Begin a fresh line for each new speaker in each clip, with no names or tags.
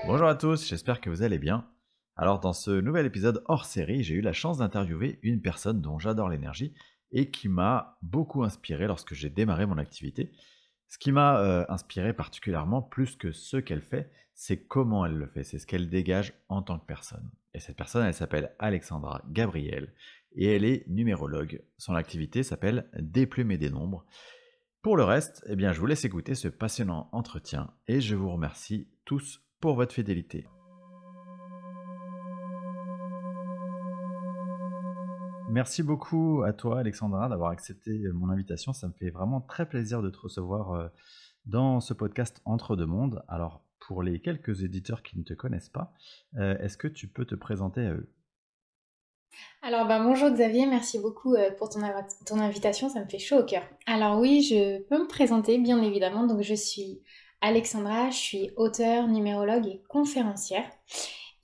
Bonjour à tous, j'espère que vous allez bien. Alors dans ce nouvel épisode hors série, j'ai eu la chance d'interviewer une personne dont j'adore l'énergie et qui m'a beaucoup inspiré lorsque j'ai démarré mon activité. Ce qui m'a inspiré particulièrement plus que ce qu'elle fait, c'est comment elle le fait, c'est ce qu'elle dégage en tant que personne. Et cette personne, elle s'appelle Alexandra Gabriel et elle est numérologue. Son activité s'appelle Déplumer des nombres. Pour le reste, eh bien, je vous laisse écouter ce passionnant entretien et je vous remercie tous pour votre fidélité. Merci beaucoup à toi, Alexandra, d'avoir accepté mon invitation. Ça me fait vraiment très plaisir de te recevoir dans ce podcast Entre deux mondes. Alors, pour les quelques éditeurs qui ne te connaissent pas, est-ce que tu peux te présenter à eux?
Alors bonjour Xavier, merci beaucoup pour ton invitation, ça me fait chaud au cœur. Alors oui, je peux me présenter bien évidemment, donc je suis Alexandra, je suis auteure, numérologue et conférencière.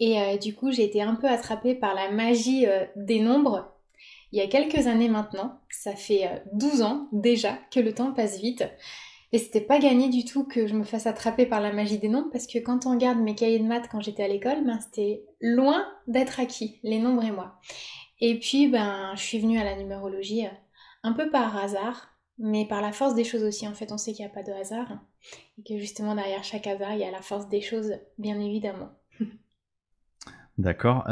Et du coup j'ai été un peu attrapée par la magie des nombres il y a quelques années maintenant. Ça fait 12 ans déjà que le temps passe vite. Et c'était pas gagné du tout que je me fasse attraper par la magie des nombres parce que quand on regarde mes cahiers de maths quand j'étais à l'école, ben c'était loin d'être acquis, les nombres et moi. Et puis, ben, je suis venue à la numérologie un peu par hasard, mais par la force des choses aussi. En fait, on sait qu'il n'y a pas de hasard, hein, et que justement, derrière chaque hasard, il y a la force des choses, bien évidemment.
D'accord.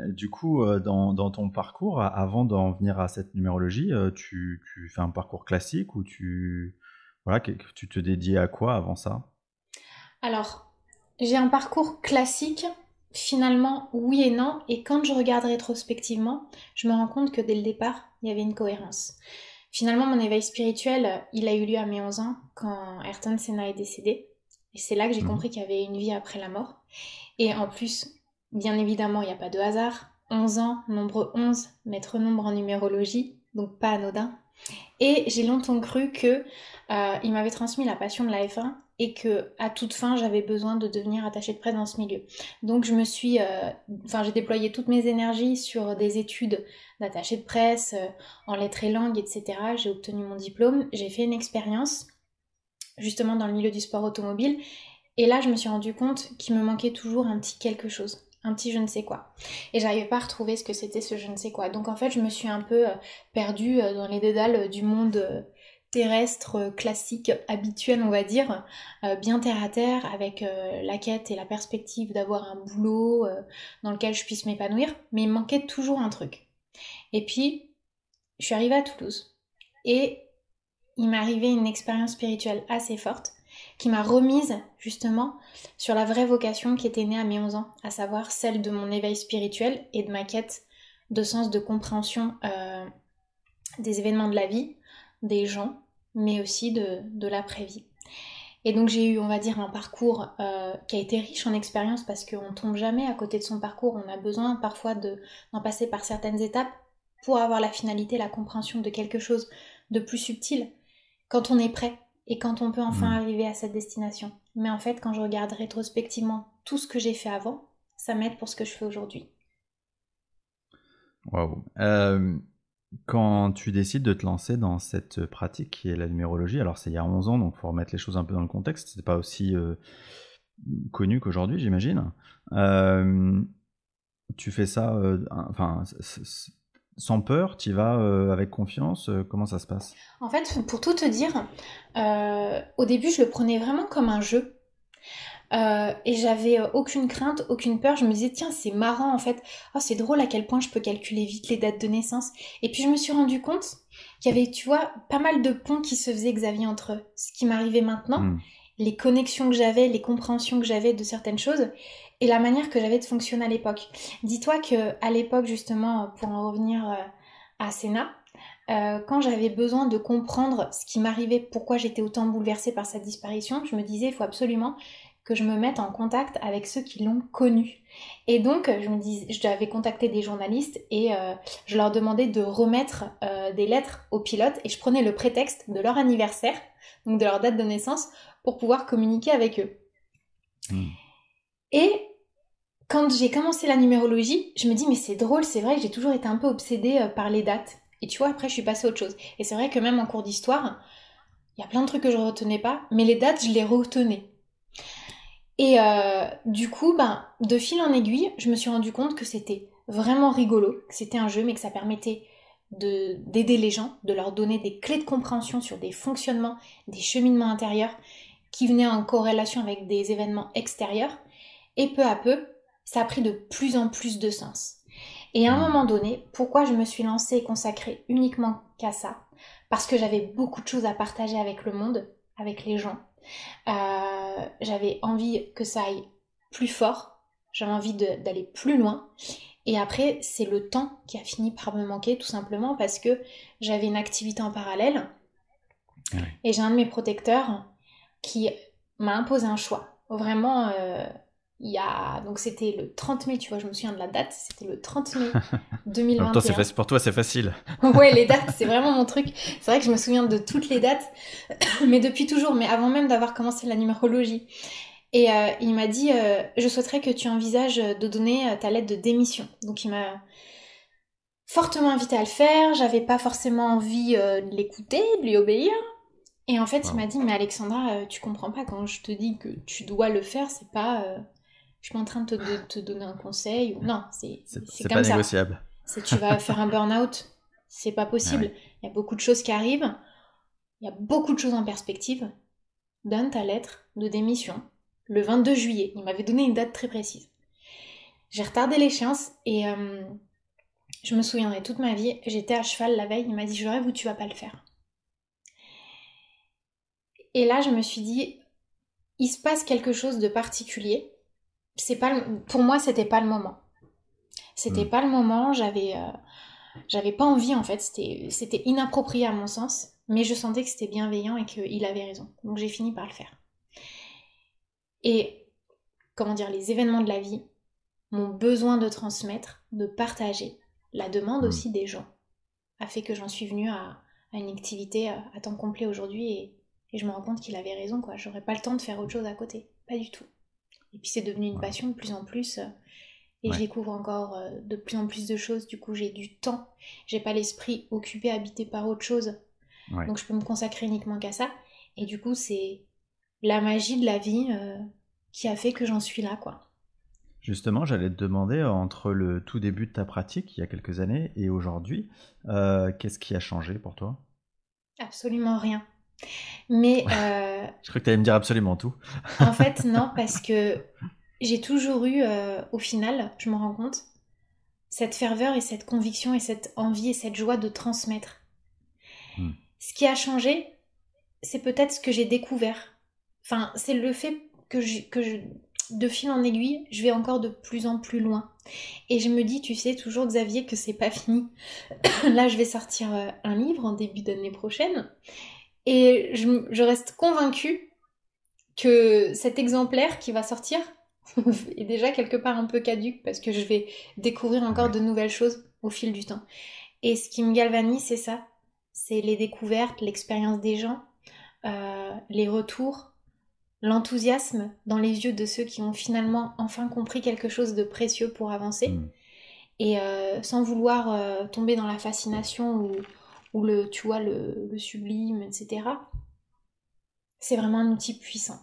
Du coup, dans ton parcours, avant d'en venir à cette numérologie, tu fais un parcours classique ou voilà, tu te dédiais à quoi avant ça?
Alors, j'ai un parcours classique, finalement, oui et non, et quand je regarde rétrospectivement, je me rends compte que dès le départ, il y avait une cohérence. Finalement, mon éveil spirituel, il a eu lieu à mes 11 ans, quand Ayrton Senna est décédé. Et c'est là que j'ai
Mhm.
compris qu'il y avait une vie après la mort. Et en plus, bien évidemment, il n'y a pas de hasard. 11 ans, nombre 11, maître nombre en numérologie, donc pas anodin. Et j'ai longtemps cru que il m'avait transmis la passion de la F1 et que à toute fin j'avais besoin de devenir attachée de presse dans ce milieu. Donc j'ai déployé toutes mes énergies sur des études d'attachée de presse en lettres et langues, etc. J'ai obtenu mon diplôme, j'ai fait une expérience justement dans le milieu du sport automobile et là, je me suis rendu compte qu'il me manquait toujours un petit quelque chose, un petit je ne sais quoi. Et j'arrivais pas à retrouver ce que c'était ce je ne sais quoi. Donc en fait, je me suis un peu perdue dans les dédales du monde terrestre, classique, habituel, on va dire, bien terre à terre, avec la quête et la perspective d'avoir un boulot dans lequel je puisse m'épanouir. Mais il me manquait toujours un truc. Et puis, je suis arrivée à Toulouse. Et il m'est arrivé une expérience spirituelle assez forte qui m'a remise justement sur la vraie vocation qui était née à mes 11 ans, à savoir celle de mon éveil spirituel et de ma quête de sens de compréhension des événements de la vie, des gens, mais aussi de l'après-vie. Et donc j'ai eu, on va dire, un parcours qui a été riche en expérience parce qu'on ne tombe jamais à côté de son parcours, on a besoin parfois d'en passer par certaines étapes pour avoir la finalité, la compréhension de quelque chose de plus subtil quand on est prêt et quand on peut enfin
Mhm.
arriver à cette destination. Mais en fait, quand je regarde rétrospectivement tout ce que j'ai fait avant, ça m'aide pour ce que je fais aujourd'hui.
Waouh. Quand tu décides de te lancer dans cette pratique qui est la numérologie, alors c'est il y a 11 ans, donc il faut remettre les choses un peu dans le contexte, c'est pas aussi connu qu'aujourd'hui, j'imagine. Euh, Tu fais ça, enfin, sans peur, tu y vas avec confiance, comment ça se passe?
En fait, pour tout te dire, au début, je le prenais vraiment comme un jeu. Et j'avais aucune crainte, aucune peur. Je me disais, tiens, c'est marrant en fait. Oh, c'est drôle à quel point je peux calculer vite les dates de naissance. Et puis je me suis rendu compte qu'il y avait, tu vois, pas mal de ponts qui se faisaient, Xavier, entre ce qui m'arrivait maintenant,
Hmm.
les connexions que j'avais, les compréhensions que j'avais de certaines choses, et la manière que j'avais de fonctionner à l'époque. Dis-toi que à l'époque, justement, pour en revenir à Sénat, quand j'avais besoin de comprendre ce qui m'arrivait, pourquoi j'étais autant bouleversée par sa disparition, je me disais, il faut absolument que je me mette en contact avec ceux qui l'ont connu. Et donc, j'avais contacté des journalistes et je leur demandais de remettre des lettres aux pilotes et je prenais le prétexte de leur anniversaire, donc de leur date de naissance, pour pouvoir communiquer avec eux.
Hmm.
Et quand j'ai commencé la numérologie, je me dis mais c'est drôle, c'est vrai que j'ai toujours été un peu obsédée par les dates. Et tu vois, après je suis passée à autre chose. Et c'est vrai que même en cours d'histoire, il y a plein de trucs que je retenais pas, mais les dates, je les retenais. Et du coup, ben, de fil en aiguille, je me suis rendu compte que c'était vraiment rigolo, que c'était un jeu, mais que ça permettait d'aider les gens, de leur donner des clés de compréhension sur des fonctionnements, des cheminements intérieurs qui venaient en corrélation avec des événements extérieurs. Et peu à peu, ça a pris de plus en plus de sens. Et à un
Hmm.
moment donné, pourquoi je me suis lancée et consacrée uniquement qu'à ça? Parce que j'avais beaucoup de choses à partager avec le monde, avec les gens. J'avais envie que ça aille plus fort, j'avais envie d'aller plus loin. Et après, c'est le temps qui a fini par me manquer, tout simplement parce que j'avais une activité en parallèle
Ah oui.
et j'ai un de mes protecteurs qui m'a imposé un choix. Vraiment, il y a... Donc c'était le 30 mai, tu vois, je me souviens de la date, c'était le 30 mai
En même temps,
2021.
pour toi, c'est facile.
Ouais, les dates, c'est vraiment mon truc. C'est vrai que je me souviens de toutes les dates, mais depuis toujours, mais avant même d'avoir commencé la numérologie. Et il m'a dit, je souhaiterais que tu envisages de donner ta lettre de démission. Donc il m'a fortement invité à le faire, j'avais pas forcément envie de l'écouter, de lui obéir. Et en fait, il m'a
Wow.
dit, mais Alexandra, tu comprends pas, quand je te dis que tu dois le faire, c'est pas... je suis pas en train de te donner un conseil. Ou... Non, c'est
C'est
comme
pas
ça.
négociable.
C'est tu vas faire un burn-out, c'est pas
Ah oui.
possible. Il y a beaucoup de choses qui arrivent, il y a beaucoup de choses en perspective. Donne ta lettre de démission le 22 juillet. Il m'avait donné une date très précise. J'ai retardé l'échéance et je me souviendrai toute ma vie. J'étais à cheval la veille, il m'a dit je rêve où tu vas pas le faire. Et là, je me suis dit, il se passe quelque chose de particulier. C'est pas pour moi, c'était pas le moment. C'était
Hmm.
pas le moment, j'avais pas envie en fait, c'était inapproprié à mon sens, mais je sentais que c'était bienveillant et qu'il avait raison. Donc j'ai fini par le faire. Et comment dire, les événements de la vie, mon besoin de transmettre, de partager, la demande
Hmm.
aussi des gens a fait que j'en suis venue à une activité à temps complet aujourd'hui et je me rends compte qu'il avait raison quoi. J'aurais pas le temps de faire autre chose à côté, pas du tout. Et puis c'est devenu une
Wow.
passion de plus en plus et je
Ouais.
découvre encore de plus en plus de choses. Du coup j'ai du temps, j'ai pas l'esprit occupé, habité par autre chose,
Ouais.
donc je peux me consacrer uniquement qu'à ça. Et du coup c'est la magie de la vie qui a fait que j'en suis là quoi.
Justement, j'allais te demander, entre le tout début de ta pratique, il y a quelques années, et aujourd'hui, qu'est-ce qui a changé pour toi?
Absolument rien. Mais
Je crois que tu allais me dire absolument tout.
en fait, non, parce que j'ai toujours eu, au final, je me rends compte, cette ferveur et cette conviction et cette envie et cette joie de transmettre.
Hmm.
Ce qui a changé, c'est peut-être ce que j'ai découvert. Enfin, c'est le fait de fil en aiguille, je vais encore de plus en plus loin. Et je me dis, tu sais toujours, Xavier, que c'est pas fini. Là, je vais sortir un livre en début d'année prochaine. Et je reste convaincue que cet exemplaire qui va sortir est déjà quelque part un peu caduque parce que je vais découvrir
Ah
encore
oui.
de nouvelles choses au fil du temps. Et ce qui me galvanise, c'est ça. C'est les découvertes, l'expérience des gens, les retours, l'enthousiasme dans les yeux de ceux qui ont finalement enfin compris quelque chose de précieux pour avancer.
Hmm.
Et sans vouloir tomber dans la fascination ou le, tu vois, le sublime, etc. C'est vraiment un outil puissant.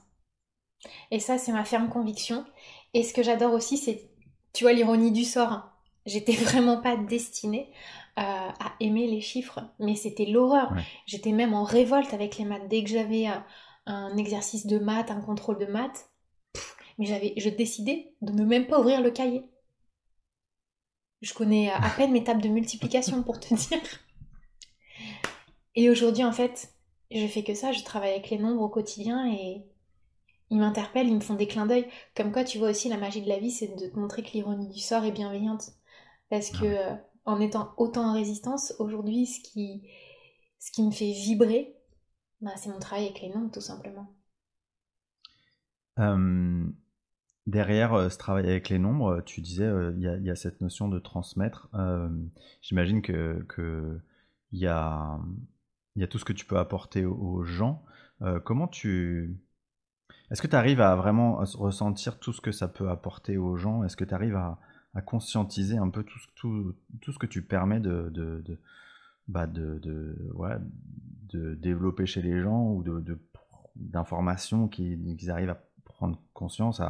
Et ça, c'est ma ferme conviction. Et ce que j'adore aussi, c'est, tu vois, l'ironie du sort. J'étais vraiment pas destinée à aimer les chiffres, mais c'était l'horreur.
Ouais.
J'étais même en révolte avec les maths. Dès que j'avais un exercice de maths, un contrôle de maths, mais je décidais de ne même pas ouvrir le cahier. Je connais à peine mes tables de multiplication pour te dire. Et aujourd'hui, en fait, je fais que ça. Je travaille avec les nombres au quotidien et ils m'interpellent, ils me font des clins d'œil. Comme quoi, tu vois aussi, la magie de la vie, c'est de te montrer que l'ironie du sort est bienveillante. Parce
Ah
que,
ouais.
en étant autant en résistance, aujourd'hui, ce qui me fait vibrer, bah, c'est mon travail avec les nombres, tout simplement.
Euh, Derrière ce travail avec les nombres, tu disais, il y a cette notion de transmettre. J'imagine que il y a tout ce que tu peux apporter aux gens. Comment tu... Est-ce que tu arrives à vraiment ressentir tout ce que ça peut apporter aux gens? Est-ce que tu arrives à conscientiser un peu tout ce que tu permets ouais, de développer chez les gens ou d'informations qu'ils arrivent à prendre conscience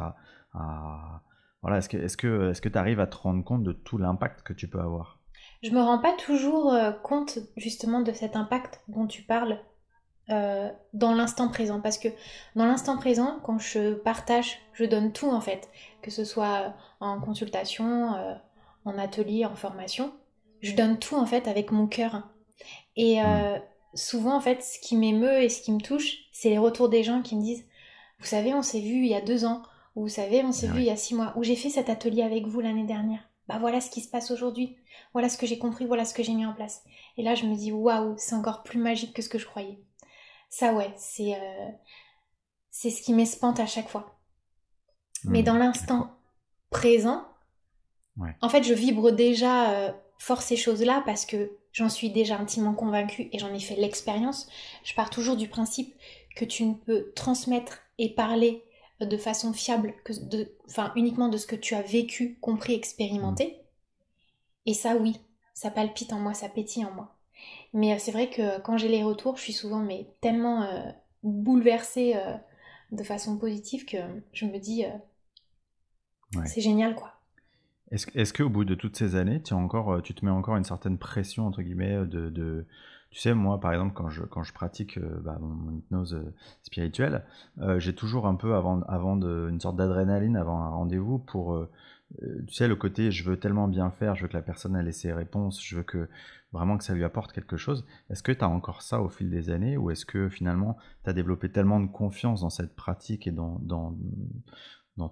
voilà, est-ce que tu arrives à te rendre compte de tout l'impact que tu peux avoir?
Je me rends pas toujours compte justement de cet impact dont tu parles dans l'instant présent. Parce que dans l'instant présent, quand je partage, je donne tout en fait, que ce soit en consultation, en atelier, en formation, je donne tout en fait avec mon cœur. Et
Hmm.
souvent en fait, ce qui m'émeut et ce qui me touche, c'est les retours des gens qui me disent, vous savez, on s'est vu il y a 2 ans, ou vous savez, on s'est
Ah
vu il
oui.
y a 6 mois, ou j'ai fait cet atelier avec vous l'année dernière. Bah voilà ce qui se passe aujourd'hui, voilà ce que j'ai compris, voilà ce que j'ai mis en place. Et là, je me dis, waouh, c'est encore plus magique que ce que je croyais. Ça, ouais, c'est ce qui m'espante à chaque fois. Mais
Hmm.
dans
Et quoi?
l'instant présent,
Ouais.
en fait, je vibre déjà fort ces choses-là parce que j'en suis déjà intimement convaincue et j'en ai fait l'expérience. Je pars toujours du principe que tu ne peux transmettre et parler de façon fiable enfin, uniquement de ce que tu as vécu, compris,
Hmm.
expérimenté. Et ça, oui, ça palpite en moi, ça pétille en moi. Mais c'est vrai que quand j'ai les retours, je suis souvent mais tellement bouleversée de façon positive que je me dis
Ouais.
c'est génial quoi.
Est-ce qu'au bout de toutes ces années, tu te mets encore une certaine pression, entre guillemets, tu sais, moi, par exemple, quand je pratique mon hypnose spirituelle, j'ai toujours un peu, une sorte d'adrénaline avant un rendez-vous tu sais, le côté, je veux tellement bien faire, je veux que la personne elle ait ses réponses, je veux vraiment que ça lui apporte quelque chose. Est-ce que tu as encore ça au fil des années ou est-ce que finalement, tu as développé tellement de confiance dans cette pratique et dans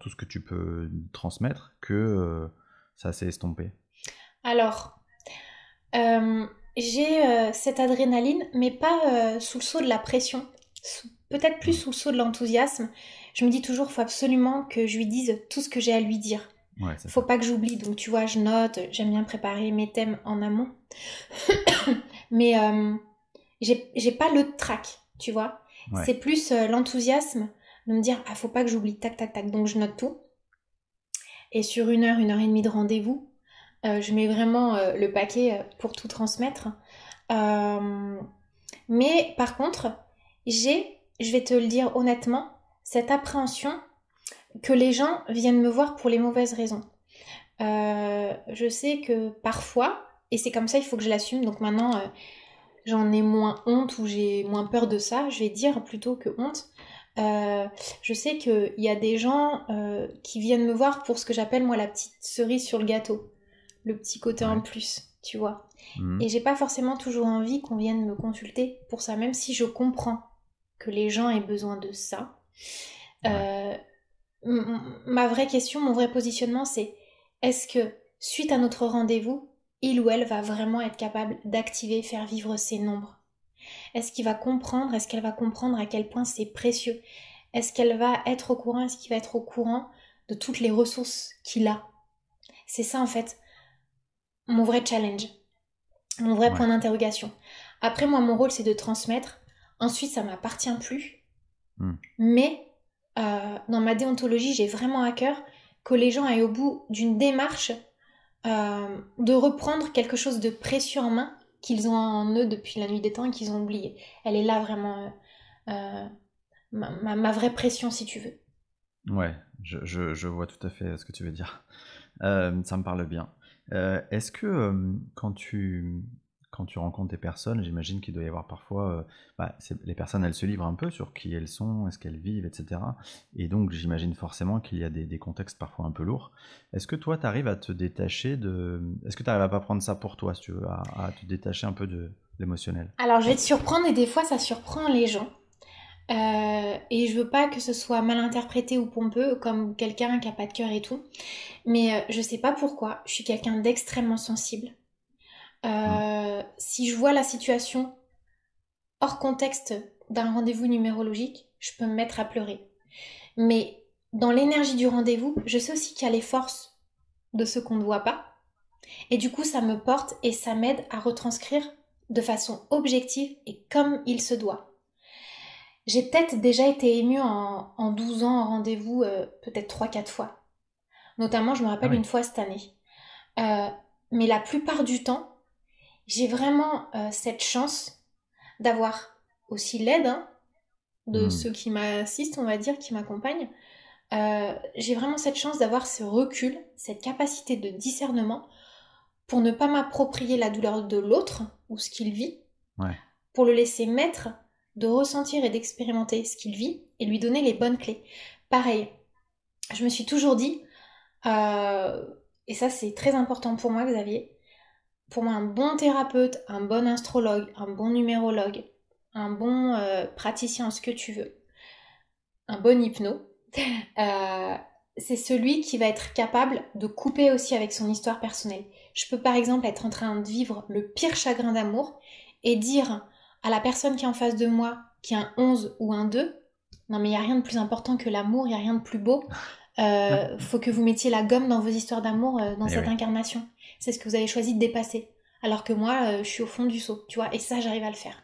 tout ce que tu peux transmettre que ça s'est estompé.
Alors, euh, j'ai cette adrénaline, mais pas sous le sceau de la pression, peut-être plus
Mm.
sous le sceau de l'enthousiasme. Je me dis toujours, faut absolument que je lui dise tout ce que j'ai à lui dire.
Ouais, c'est
Faut
ça.
pas que j'oublie, donc tu vois, je note, j'aime bien préparer mes thèmes en amont. Mais j'ai pas le trac, tu vois.
Ouais.
C'est plus l'enthousiasme de me dire, ah, faut pas que j'oublie, tac, tac, tac. Donc je note tout. Et sur 1 heure et demie de rendez-vous, je mets vraiment le paquet pour tout transmettre. Euh, mais par contre, je vais te le dire honnêtement, cette appréhension que les gens viennent me voir pour les mauvaises raisons. Je sais que parfois, et c'est comme ça, il faut que je l'assume, donc maintenant j'en ai moins honte ou j'ai moins peur de ça, je vais dire plutôt que honte. Euh, je sais qu'il y a des gens qui viennent me voir pour ce que j'appelle moi la petite cerise sur le gâteau, le petit côté en
Ouais.
plus, tu vois.
Mhm.
Et j'ai pas forcément toujours envie qu'on vienne me consulter pour ça, même si je comprends que les gens aient besoin de ça.
Ouais.
Euh, Ma vraie question, mon vrai positionnement, c'est est-ce que suite à notre rendez-vous, il ou elle va vraiment être capable d'activer, faire vivre ses nombres? Est-ce qu'il va comprendre, est-ce qu'elle va comprendre à quel point c'est précieux? Est-ce qu'elle va être au courant, est-ce qu'il va être au courant de toutes les ressources qu'il a? C'est ça en fait mon vrai challenge, mon vrai
Ouais.
point d'interrogation. Après moi mon rôle c'est de transmettre, ensuite ça m'appartient plus,
Mhm.
mais dans ma déontologie j'ai vraiment à cœur que les gens aillent au bout d'une démarche de reprendre quelque chose de précieux en main qu'ils ont en eux depuis la nuit des temps et qu'ils ont oublié. Elle est là vraiment euh, ma vraie pression, si tu veux.
Ouais. Je vois tout à fait ce que tu veux dire. Ça me parle bien. Est-ce que quand tu rencontres des personnes, j'imagine qu'il doit y avoir parfois, les personnes, elles se livrent un peu sur qui elles sont, est-ce qu'elles vivent, etc. Et donc, j'imagine forcément qu'il y a des contextes parfois un peu lourds. Est-ce que toi, tu arrives à te détacher Est-ce que tu arrives à pas prendre ça pour toi, si tu veux, à te détacher un peu de l'émotionnel?
Alors, je vais te surprendre et des fois, ça surprend les gens. Et je veux pas que ce soit mal interprété ou pompeux, comme quelqu'un qui a pas de cœur et tout. Mais je sais pas pourquoi, je suis quelqu'un d'extrêmement sensible.
Hmm.
Si je vois la situation hors contexte d'un rendez-vous numérologique, je peux me mettre à pleurer. Mais dans l'énergie du rendez-vous, je sais aussi qu'il y a les forces de ce qu'on ne voit pas. Et du coup, ça me porte et ça m'aide à retranscrire de façon objective et comme il se doit. J'ai peut-être déjà été émue en 12 ans en rendez-vous, peut-être 3 4 fois. Notamment, je me
Ah
rappelle
oui.
une fois cette année. Euh, mais la plupart du temps, j'ai vraiment cette chance d'avoir aussi l'aide hein, de
Hmm.
ceux qui m'assistent, on va dire, qui m'accompagnent, J'ai vraiment cette chance d'avoir ce recul, cette capacité de discernement pour ne pas m'approprier la douleur de l'autre ou ce qu'il vit,
Ouais.
pour le laisser maître, de ressentir et d'expérimenter ce qu'il vit et lui donner les bonnes clés. Pareil, je me suis toujours dit, et ça c'est très important pour moi Xavier, pour moi un bon thérapeute, un bon astrologue, un bon numérologue, un bon praticien, ce que tu veux, un bon hypno, euh, c'est celui qui va être capable de couper aussi avec son histoire personnelle. Je peux par exemple être en train de vivre le pire chagrin d'amour et dire à la personne qui est en face de moi, qui a un 11 ou un 2, non mais il n'y a rien de plus important que l'amour, il n'y a rien de plus beau. Faut que vous mettiez la gomme dans vos histoires d'amour dans
Et
cette
oui.
incarnation. C'est ce que vous avez choisi de dépasser. Alors que moi, je suis au fond du seau, tu vois, et ça, j'arrive à le faire.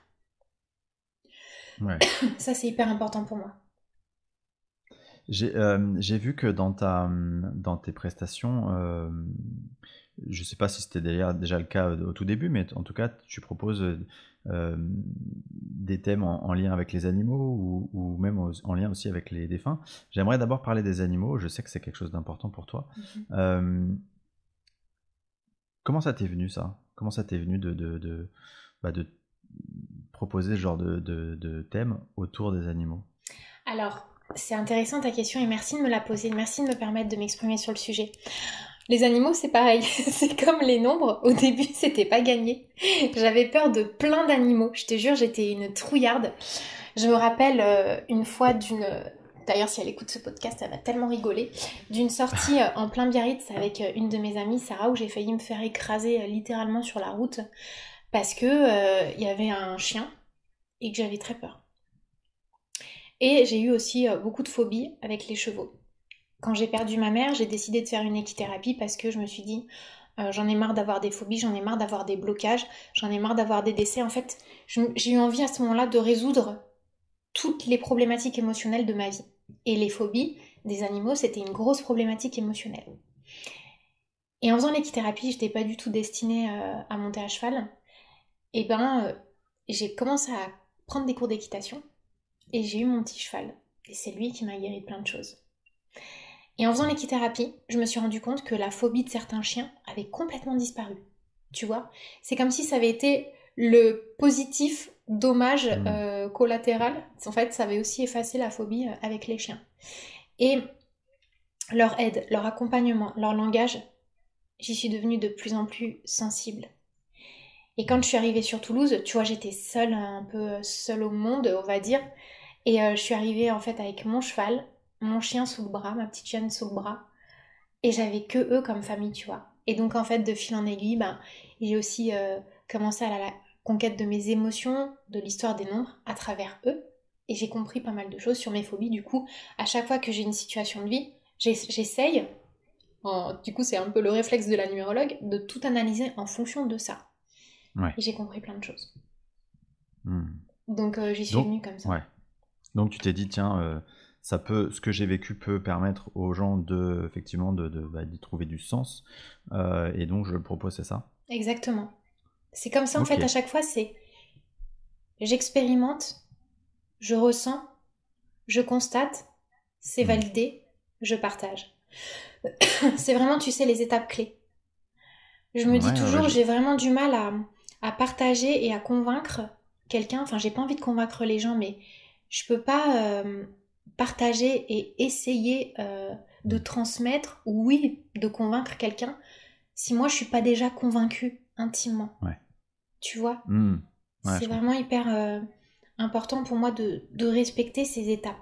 Ouais.
Ça, c'est hyper important pour moi.
J'ai vu que dans tes prestations, je ne sais pas si c'était déjà le cas au tout début, mais en tout cas, tu proposes des thèmes en lien avec les animaux ou même en lien aussi avec les défunts. J'aimerais d'abord parler des animaux. Je sais que c'est quelque chose d'important pour toi.
Mhm.
Euh, Comment ça t'est venu ça? Comment ça t'est venu de proposer ce genre de thème autour des animaux?
Alors, c'est intéressant ta question et merci de me la poser, merci de me permettre de m'exprimer sur le sujet. Les animaux, c'est pareil, c'est comme les nombres, au début, c'était pas gagné. J'avais peur de plein d'animaux, je te jure, j'étais une trouillarde. Je me rappelle une fois d'une... D'ailleurs, si elle écoute ce podcast, elle va tellement rigoler. D'une sortie en plein Biarritz avec une de mes amies, Sarah, où j'ai failli me faire écraser littéralement sur la route parce que y avait un chien et que j'avais très peur. Et j'ai eu aussi beaucoup de phobies avec les chevaux. Quand j'ai perdu ma mère, j'ai décidé de faire une équithérapie parce que je me suis dit, j'en ai marre d'avoir des phobies, j'en ai marre d'avoir des blocages, j'en ai marre d'avoir des décès. En fait, j'ai eu envie à ce moment-là de résoudre toutes les problématiques émotionnelles de ma vie. Et les phobies des animaux, c'était une grosse problématique émotionnelle. Et en faisant l'équithérapie, je n'étais pas du tout destinée à monter à cheval. Et ben, j'ai commencé à prendre des cours d'équitation et j'ai eu mon petit cheval. Et c'est lui qui m'a guéri de plein de choses. Et en faisant l'équithérapie, je me suis rendu compte que la phobie de certains chiens avait complètement disparu. Tu vois, c'est comme si ça avait été le positif dommage
Hmm.
collatéral. En fait, ça avait aussi effacé la phobie avec les chiens. Et leur aide, leur accompagnement, leur langage, j'y suis devenue de plus en plus sensible. Et quand je suis arrivée sur Toulouse, tu vois, j'étais seule, un peu seule au monde, on va dire. Et je suis arrivée en fait avec mon cheval, mon chien sous le bras, ma petite chienne sous le bras. Et j'avais que eux comme famille, tu vois. Et donc en fait, de fil en aiguille, ben, j'ai aussi commencé à la conquête de mes émotions, de l'histoire des nombres à travers eux. Et j'ai compris pas mal de choses sur mes phobies. Du coup, à chaque fois que j'ai une situation de vie, j'essaye, du coup c'est un peu le réflexe de la numérologue, de tout analyser en fonction de ça.
Ouais.
Et j'ai compris plein de choses.
Hmm.
Donc j'y suis
Donc,
venue comme ça.
ouais. Donc tu t'es dit, tiens, ce que j'ai vécu peut permettre aux gens effectivement, d'y trouver du sens. Et donc je le propose, c'est ça?
Exactement. C'est comme ça en
Ok.
fait à chaque fois, c'est j'expérimente, je ressens, je constate, c'est
Hmm.
validé, je partage. C'est vraiment, tu sais, les étapes clés. Je me dis
Ouais, ouais,
toujours, j'ai vraiment du mal à partager et à convaincre quelqu'un. Enfin, j'ai pas envie de convaincre les gens, mais je peux pas partager et essayer de transmettre, ou oui, de convaincre quelqu'un, si moi je suis pas déjà convaincue intimement.
ouais.
Tu vois?
Hmm. Ouais,
C'est
je
vraiment
comprends.
hyper important pour moi de respecter ces étapes.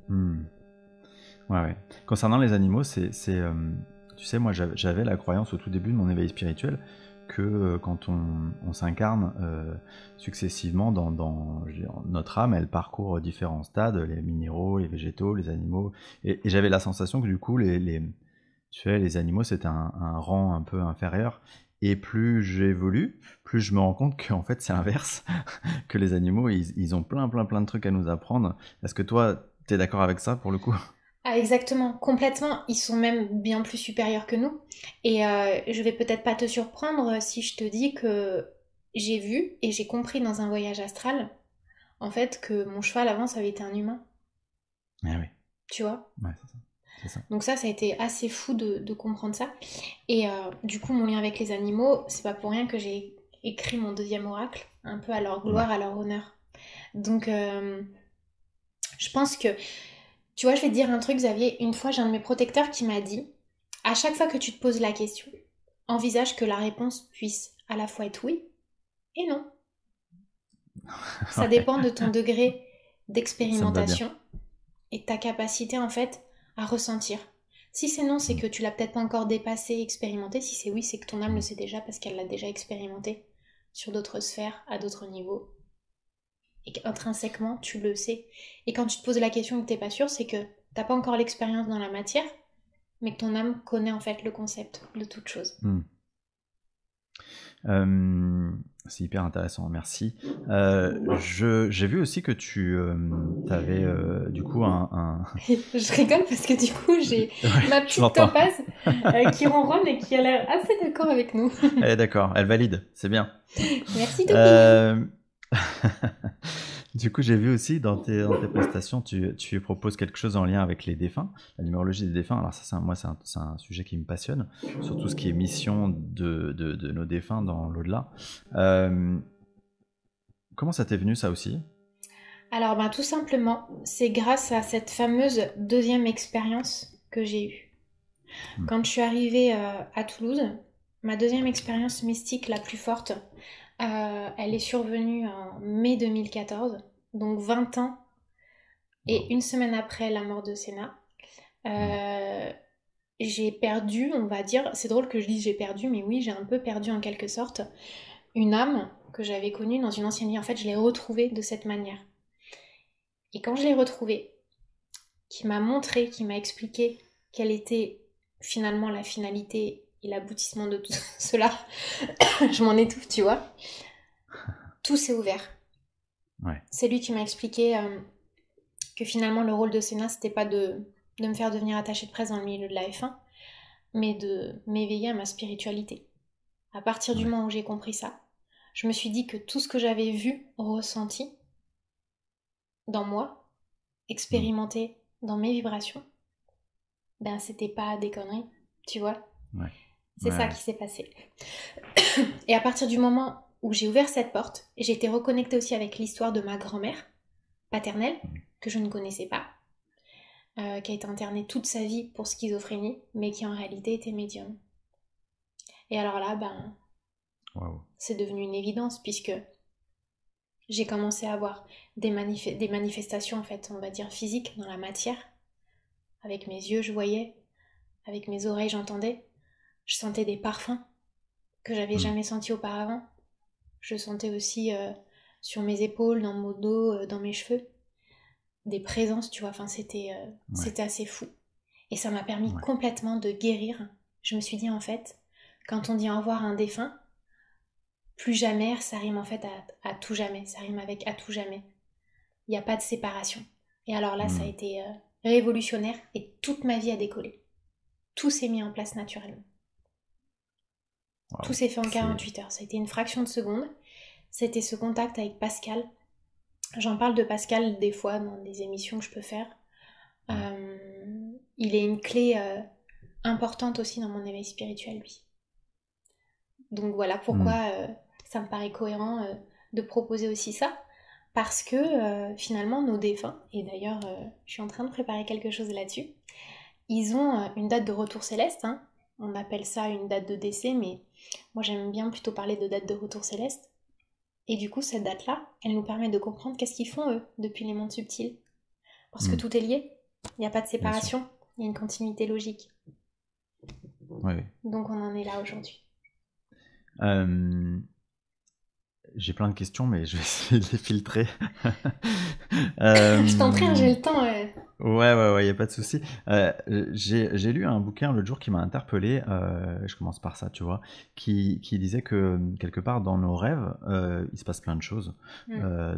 Hmm. Ouais, ouais. Concernant les animaux, tu sais, moi j'avais la croyance au tout début de mon éveil spirituel que quand on s'incarne successivement je veux dire, notre âme, elle parcourt différents stades, les minéraux, les végétaux, les animaux, et j'avais la sensation que du coup, tu sais, les animaux, c'est un rang un peu inférieur, et plus j'évolue, plus je me rends compte qu'en fait c'est l'inverse, que les animaux, ils ont plein de trucs à nous apprendre. Est-ce que toi, t'es d'accord avec ça pour le coup?
Ah, exactement, complètement. Ils sont même bien plus supérieurs que nous. Et je vais peut-être pas te surprendre si je te dis que j'ai vu et j'ai compris dans un voyage astral, en fait, que mon cheval avant, ça avait été un humain.
Ah oui.
tu vois.
Ouais, c'est ça.
Donc ça a été assez fou de comprendre ça. Et du coup, mon lien avec les animaux, c'est pas pour rien que j'ai écrit mon deuxième oracle, un peu à leur
Ouais.
gloire, à leur honneur. Donc je pense que, tu vois, je vais te dire un truc, Xavier. Une fois, j'ai un de mes protecteurs qui m'a dit, à chaque fois que tu te poses la question, envisage que la réponse puisse à la fois être oui et non. Ça
Ouais,
dépend de ton degré
ça me va bien.
d'expérimentation et de ta capacité en fait à ressentir. Si c'est non, c'est
Mm,
que tu l'as peut-être pas encore dépassé, expérimenté. Si c'est oui, c'est que ton âme le
mm.
sait déjà parce qu'elle l'a déjà expérimenté sur d'autres sphères, à d'autres niveaux. Et qu'intrinsèquement, tu le sais. Et quand tu te poses la question et que t'es pas sûr, c'est que t'as pas encore l'expérience dans la matière, mais que ton âme connaît en fait le concept de toute chose.
Mm. Euh, c'est hyper intéressant, merci. J'ai vu aussi que tu avais du coup
Je rigole parce que du coup, j'ai
Ouais,
ma
je
petite
l'entends.
topaz qui ronronne et qui a l'air assez d'accord avec nous.
Elle est d'accord, elle valide, c'est bien.
Merci Toupie.
Euh, Du coup, j'ai vu aussi dans tes prestations, tu proposes quelque chose en lien avec les défunts, la numérologie des défunts. Alors ça, moi, c'est un sujet qui me passionne, surtout ce qui est mission de nos défunts dans l'au-delà. Euh, Comment ça t'est venu ça aussi?
Alors, ben, tout simplement, c'est grâce à cette fameuse deuxième expérience que j'ai eue.
Hmm.
Quand je suis arrivée à Toulouse, ma deuxième expérience mystique la plus forte, elle est survenue en mai 2014, donc 20 ans
Wow.
et une semaine après la mort de Senna.
Hmm.
Euh, j'ai perdu, on va dire, c'est drôle que je dise j'ai perdu, mais oui, j'ai un peu perdu en quelque sorte une âme que j'avais connue dans une ancienne vie. En fait, je l'ai retrouvée de cette manière. Et quand je l'ai retrouvée, qui m'a montré, qui m'a expliqué quelle était finalement la finalité et l'aboutissement de tout cela, je m'en étouffe, tu vois. Tout s'est ouvert.
Ouais.
C'est lui qui m'a expliqué que finalement le rôle de Sénat, c'était pas de me faire devenir attaché de presse dans le milieu de la F1, mais de m'éveiller à ma spiritualité. À partir du
Ouais.
moment où j'ai compris ça, je me suis dit que tout ce que j'avais vu, ressenti dans moi,
Hmm.
expérimenté dans mes vibrations, ben c'était pas des conneries, tu vois.
Ouais.
C'est
Ouais.
ça
Ouais.
qui s'est passé. Et à partir du moment où j'ai ouvert cette porte, j'ai été reconnectée aussi avec l'histoire de ma grand-mère paternelle,
Hmm.
que je ne connaissais pas, qui a été internée toute sa vie pour schizophrénie, mais qui en réalité était médium. Et alors là, ben,
Waouh.
c'est devenu une évidence puisque j'ai commencé à avoir des manifestations, en fait, on va dire physiques dans la matière. Avec mes yeux, je voyais, avec mes oreilles, j'entendais. Je sentais des parfums que j'avais
Hmm.
jamais sentis auparavant. Je sentais aussi sur mes épaules, dans mon dos, dans mes cheveux, des présences, tu vois. Enfin,
Ouais.
c'était assez fou. Et ça m'a permis
Ouais.
complètement de guérir. Je me suis dit, en fait, quand on dit au revoir à un défunt, plus jamais, ça rime en fait à tout jamais. Ça rime avec à tout jamais. Il n'y a pas de séparation. Et alors là, ça a
Hmm.
été révolutionnaire et toute ma vie a décollé. Tout s'est mis en place naturellement. Tout
Waouh.
s'est fait en
C'est
48 heures. Ça a été une fraction de seconde. C'était ce contact avec Pascal. J'en parle de Pascal des fois dans des émissions que je peux faire.
ouais.
Il est une clé importante aussi dans mon éveil spirituel, lui. Donc voilà
Hmm.
pourquoi ça me paraît cohérent de proposer aussi ça. Parce que finalement, nos défunts, et d'ailleurs, je suis en train de préparer quelque chose là-dessus, ils ont une date de retour céleste. Hein. On appelle ça une date de décès, mais moi j'aime bien plutôt parler de date de retour céleste. Et du coup, cette date-là, elle nous permet de comprendre qu'est-ce qu'ils font eux depuis les mondes subtils. Parce que
Hmm.
tout est lié. Il n'y a pas de
Bien sûr.
séparation, il y a une continuité logique.
Ouais, ouais.
Donc on en est là aujourd'hui.
Euh, j'ai plein de questions, mais je vais essayer de les filtrer.
Je t'en prie, hein,
Euh,
j'ai le temps.
ouais, y a pas de souci. J'ai lu un bouquin l'autre jour qui m'a interpellé. Je commence par ça, tu vois, qui disait que quelque part dans nos rêves, il se passe plein de choses,
Mm.
Euh,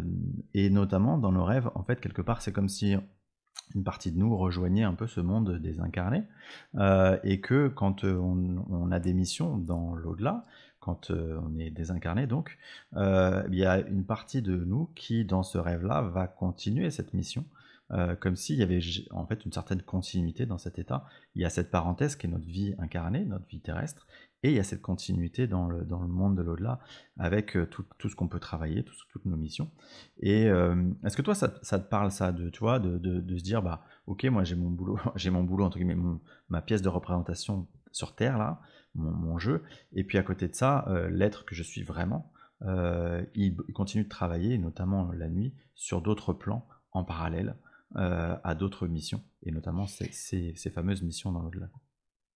et notamment dans nos rêves, en fait, quelque part, c'est comme si une partie de nous rejoignait un peu ce monde des incarnés, et que quand on a des missions dans l'au-delà, quand on est désincarné donc, il y a une partie de nous qui dans ce rêve-là va continuer cette mission, comme s'il y avait en fait une certaine continuité dans cet état. Il y a cette parenthèse qui est notre vie incarnée, notre vie terrestre, et il y a cette continuité dans le monde de l'au-delà, avec tout ce qu'on peut travailler, toutes nos missions. Et est-ce que toi, ça te parle, ça, tu vois, de se dire, bah, ok, moi j'ai mon boulot, j'ai mon boulot, entre guillemets, ma pièce de représentation sur Terre, là, mon jeu, et puis à côté de ça, l'être que je suis vraiment, il continue de travailler, notamment la nuit, sur d'autres plans en parallèle, à d'autres missions, et notamment ces fameuses missions dans l'au-delà.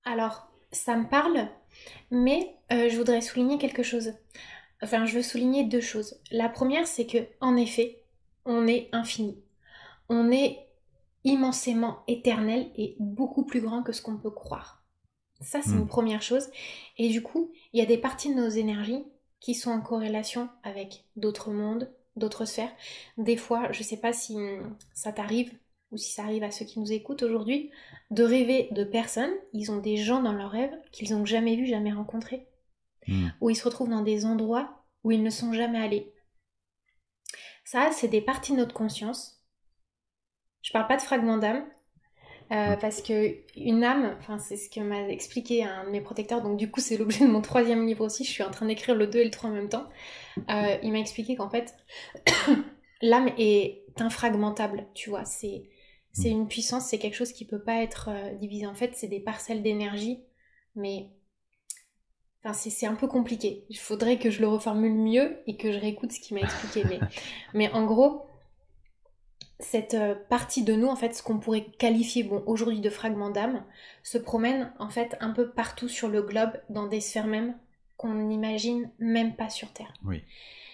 Alors, ça me parle, mais je voudrais souligner quelque chose. Enfin, je veux souligner deux choses. La première, c'est que, en effet, on est infini. On est immensément éternel et beaucoup plus grand que ce qu'on peut croire. Ça, c'est une
Hmm.
première chose. Et du coup, il y a des parties de nos énergies qui sont en corrélation avec d'autres mondes, d'autres sphères. Des fois, je ne sais pas si ça t'arrive ou si ça arrive à ceux qui nous écoutent aujourd'hui, de rêver de personnes. Ils ont des gens dans leurs rêves qu'ils n'ont jamais vus, jamais rencontrés.
Hmm.
Ou ils se retrouvent dans des endroits où ils ne sont jamais allés. Ça, c'est des parties de notre conscience. Je parle pas de fragments d'âme,
Hmm.
parce que une âme, enfin c'est ce que m'a expliqué un de mes protecteurs, donc du coup c'est l'objet de mon troisième livre aussi, je suis en train d'écrire le 2 et le 3 en même temps. Il m'a expliqué qu'en fait, l'âme est infragmentable, tu vois, c'est
Hmm.
une puissance, c'est quelque chose qui peut pas être divisé. En fait, c'est des parcelles d'énergie, mais enfin, c'est un peu compliqué. Il faudrait que je le reformule mieux et que je réécoute ce qu'il m'a expliqué. Mais en gros, cette partie de nous, en fait, ce qu'on pourrait qualifier, bon, aujourd'hui de fragment d'âme, se promène en fait un peu partout sur le globe, dans des sphères même qu'on n'imagine même pas sur Terre.
Oui,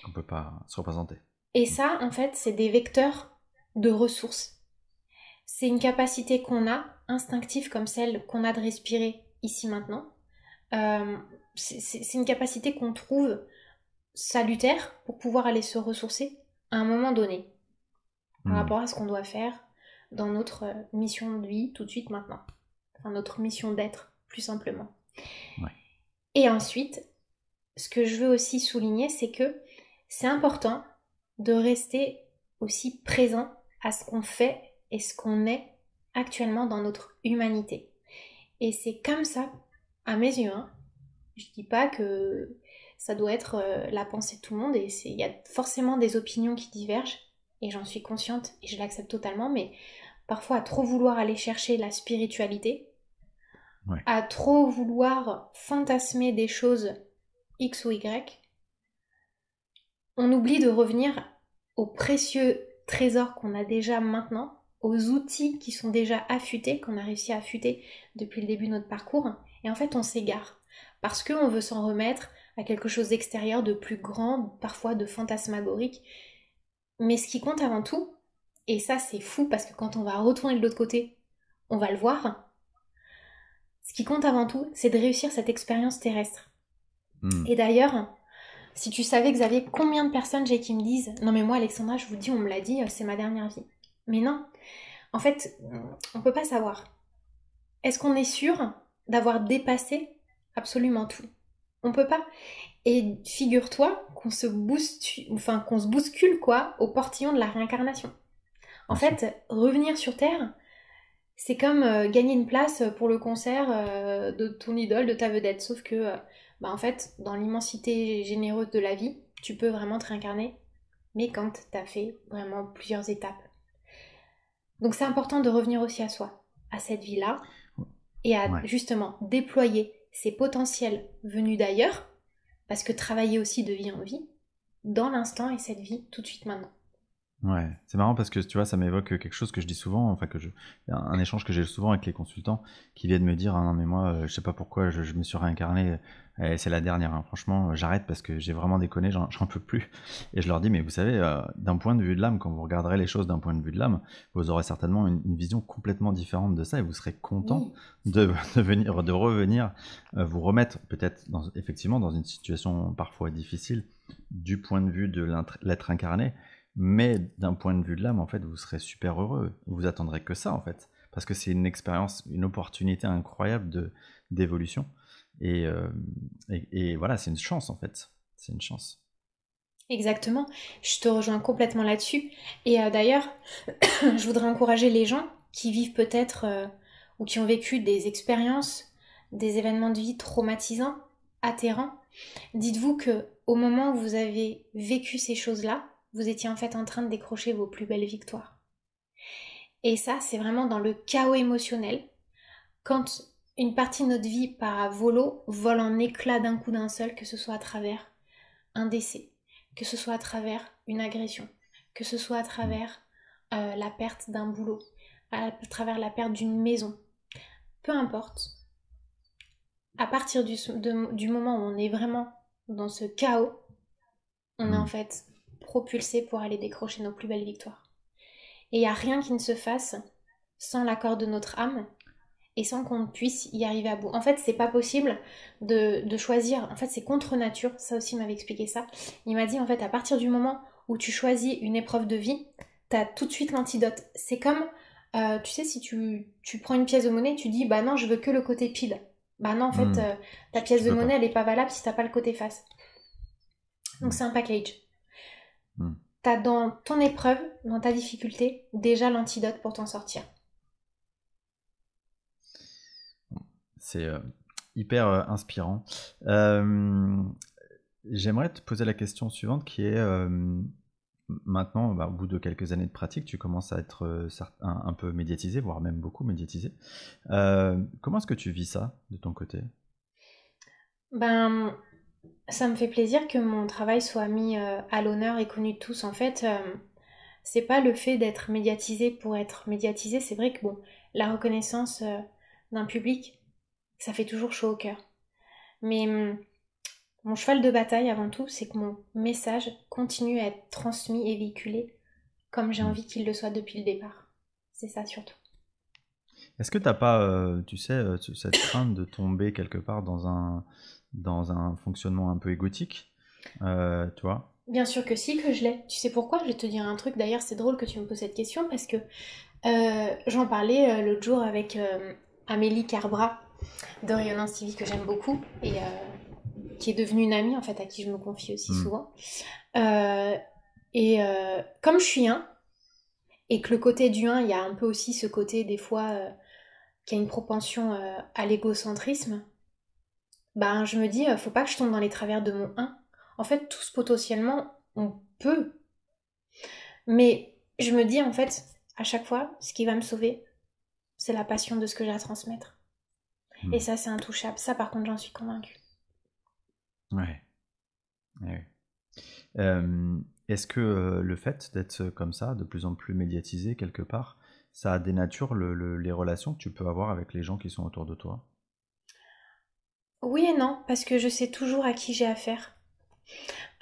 qu'on peut pas se représenter.
Et
Hmm.
ça, en fait, c'est des vecteurs de ressources. C'est une capacité qu'on a, instinctive comme celle qu'on a de respirer ici maintenant. Euh, c'est une capacité qu'on trouve salutaire pour pouvoir aller se ressourcer à un moment donné, par
Hmm.
rapport à ce qu'on doit faire dans notre mission de vie tout de suite maintenant. Enfin, notre mission d'être, plus simplement.
Ouais.
Et ensuite, ce que je veux aussi souligner, c'est que c'est important de rester aussi présent à ce qu'on fait et ce qu'on est actuellement dans notre humanité. Et c'est comme ça, à mes yeux, hein, je dis pas que ça doit être la pensée de tout le monde, et il y a forcément des opinions qui divergent, et j'en suis consciente et je l'accepte totalement, mais parfois à trop vouloir aller chercher la spiritualité,
Ouais.
à trop vouloir fantasmer des choses X ou Y, on oublie de revenir aux précieux trésors qu'on a déjà maintenant, aux outils qui sont déjà affûtés, qu'on a réussi à affûter depuis le début de notre parcours, et en fait on s'égare, parce qu'on veut s'en remettre à quelque chose d'extérieur, de plus grand, parfois de fantasmagorique. Mais ce qui compte avant tout, et ça c'est fou parce que quand on va retourner de l'autre côté, on va le voir, ce qui compte avant tout, c'est de réussir cette expérience terrestre.
Hmm.
Et d'ailleurs, si tu savais, Xavier, combien de personnes j'ai qui me disent non mais moi Alexandra, je vous dis, on me l'a dit, c'est ma dernière vie. Mais non, en fait, on peut pas savoir. Est-ce qu'on est sûr d'avoir dépassé absolument tout? On peut pas. Et figure-toi qu'on se bouscule quoi au portillon de la réincarnation. En
Bien sûr.
fait, revenir sur Terre, c'est comme gagner une place pour le concert de ton idole, de ta vedette. Sauf que, bah, en fait, dans l'immensité généreuse de la vie, tu peux vraiment te réincarner, mais quand t'as fait vraiment plusieurs étapes. Donc c'est important de revenir aussi à soi, à cette vie-là, et à
Ouais.
justement déployer ses potentiels venus d'ailleurs, parce que travailler aussi de vie en vie, dans l'instant et cette vie tout de suite maintenant.
Ouais, c'est marrant parce que tu vois, ça m'évoque quelque chose que je dis souvent, enfin un échange que j'ai souvent avec les consultants qui viennent me dire, ah non mais moi, je sais pas pourquoi je me suis réincarné, c'est la dernière, hein. Franchement, j'arrête parce que j'ai vraiment déconné, j'en peux plus. Et je leur dis, mais vous savez, d'un point de vue de l'âme, quand vous regarderez les choses d'un point de vue de l'âme, vous aurez certainement une vision complètement différente de ça et vous serez content
Oui,
de revenir, vous remettre peut-être effectivement dans une situation parfois difficile du point de vue de l'être incarné. Mais d'un point de vue de l'âme, en fait, vous serez super heureux. Vous attendrez que ça, en fait. Parce que c'est une expérience, une opportunité incroyable d'évolution. Et, et voilà, c'est une chance, en fait. C'est une chance.
Exactement, je te rejoins complètement là-dessus. Et d'ailleurs, je voudrais encourager les gens qui vivent peut-être ou qui ont vécu des expériences, des événements de vie traumatisants, atterrants. Dites-vous que au moment où vous avez vécu ces choses-là, vous étiez en fait en train de décrocher vos plus belles victoires. Et ça, c'est vraiment dans le chaos émotionnel. Quand une partie de notre vie part à volo, vole en éclats d'un coup d'un seul, que ce soit à travers un décès, que ce soit à travers une agression, que ce soit à
Mm.
travers la perte d'un boulot, à travers la perte d'une maison, peu importe, à partir du moment où on est vraiment dans ce chaos, on est en
Mm.
fait propulsé pour aller décrocher nos plus belles victoires. Et il n'y a rien qui ne se fasse sans l'accord de notre âme et sans qu'on puisse y arriver à bout. En fait, c'est pas possible de choisir. En fait, c'est contre nature. Ça aussi, il m'avait expliqué ça. Il m'a dit, en fait, à partir du moment où tu choisis une épreuve de vie, t'as tout de suite l'antidote. C'est comme, tu sais, si tu prends une pièce de monnaie, tu dis, bah non, je veux que le côté pile. Bah non, en fait,
Mm.
ta pièce
Tu
de
peux
monnaie,
pas.
elle est pas valable si t'as pas le côté face. Donc
Mm.
c'est un package.
Mm.
T'as dans ton épreuve, dans ta difficulté, déjà l'antidote pour t'en sortir.
C'est hyper inspirant. Euh, J'aimerais te poser la question suivante qui est maintenant, bah, au bout de quelques années de pratique, tu commences à être un peu médiatisé, voire même beaucoup médiatisé. Comment est-ce que tu vis ça de ton côté?
Ben, ça me fait plaisir que mon travail soit mis à l'honneur et connu de tous. En fait, c'est pas le fait d'être médiatisé pour être médiatisé. C'est vrai que bon, la reconnaissance d'un public, ça fait toujours chaud au cœur. Mais mon cheval de bataille avant tout, c'est que mon message continue à être transmis et véhiculé comme j'ai
Hmm.
envie qu'il le soit depuis le départ. C'est ça surtout.
Est-ce que t'as pas, tu sais, cette crainte de tomber quelque part dans un fonctionnement un peu égotique, tu vois?
Bien sûr que si, que je l'ai. Tu sais pourquoi? Je vais te dire un truc. D'ailleurs, c'est drôle que tu me poses cette question parce que j'en parlais l'autre jour avec Amélie Carbra de Rayonnance TV que j'aime beaucoup et qui est devenue une amie en fait à qui je me confie aussi
Hmm.
souvent. Euh, comme je suis un et que le côté du un, il y a un peu aussi ce côté des fois qui a une propension à l'égocentrisme, ben je me dis faut pas que je tombe dans les travers de mon un. En fait, tous potentiellement on peut, mais je me dis en fait à chaque fois ce qui va me sauver, c'est la passion de ce que j'ai à transmettre. Et
Hmm.
ça, c'est intouchable. Ça, par contre, j'en suis convaincue.
Ouais. Ouais. Est-ce que le fait d'être comme ça, de plus en plus médiatisé quelque part, ça dénature les relations que tu peux avoir avec les gens qui sont autour de toi?
Oui et non, parce que je sais toujours à qui j'ai affaire.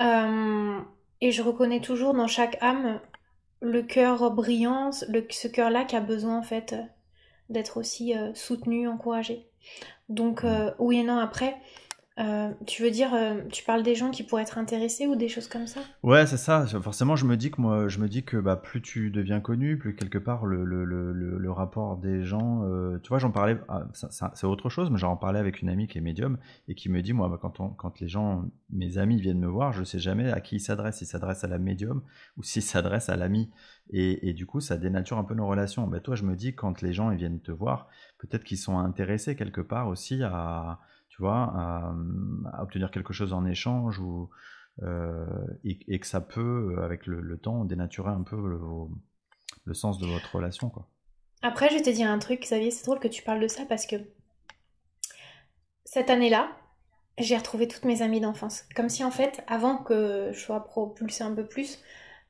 Euh, et je reconnais toujours dans chaque âme le cœur brillant, ce cœur-là qui a besoin en fait d'être aussi soutenu, encouragé. Donc
Hmm.
oui et non après. Tu veux dire, tu parles des gens qui pourraient être intéressés ou des choses comme ça?
Ouais, c'est ça. Forcément, je me dis que moi, je me dis que bah, plus tu deviens connu, plus quelque part le rapport des gens. Tu vois, j'en parlais. C'est autre chose, mais j'en parlais avec une amie qui est médium et qui me dit, moi, bah, quand les gens, mes amis viennent me voir, je sais jamais à qui ils s'adressent. Ils s'adressent à la médium ou s'ils s'adressent à l'ami. Et du coup, ça dénature un peu nos relations. Bah, toi, je me dis, quand les gens ils viennent te voir, peut-être qu'ils sont intéressés quelque part aussi à, tu vois, à obtenir quelque chose en échange ou et que ça peut, avec le temps, dénaturer un peu le sens de votre relation, quoi.
Après, je vais te dire un truc, Xavier, c'est drôle que tu parles de ça parce que cette année-là, j'ai retrouvé toutes mes amies d'enfance. Comme si en fait, avant que je sois propulsée un peu plus,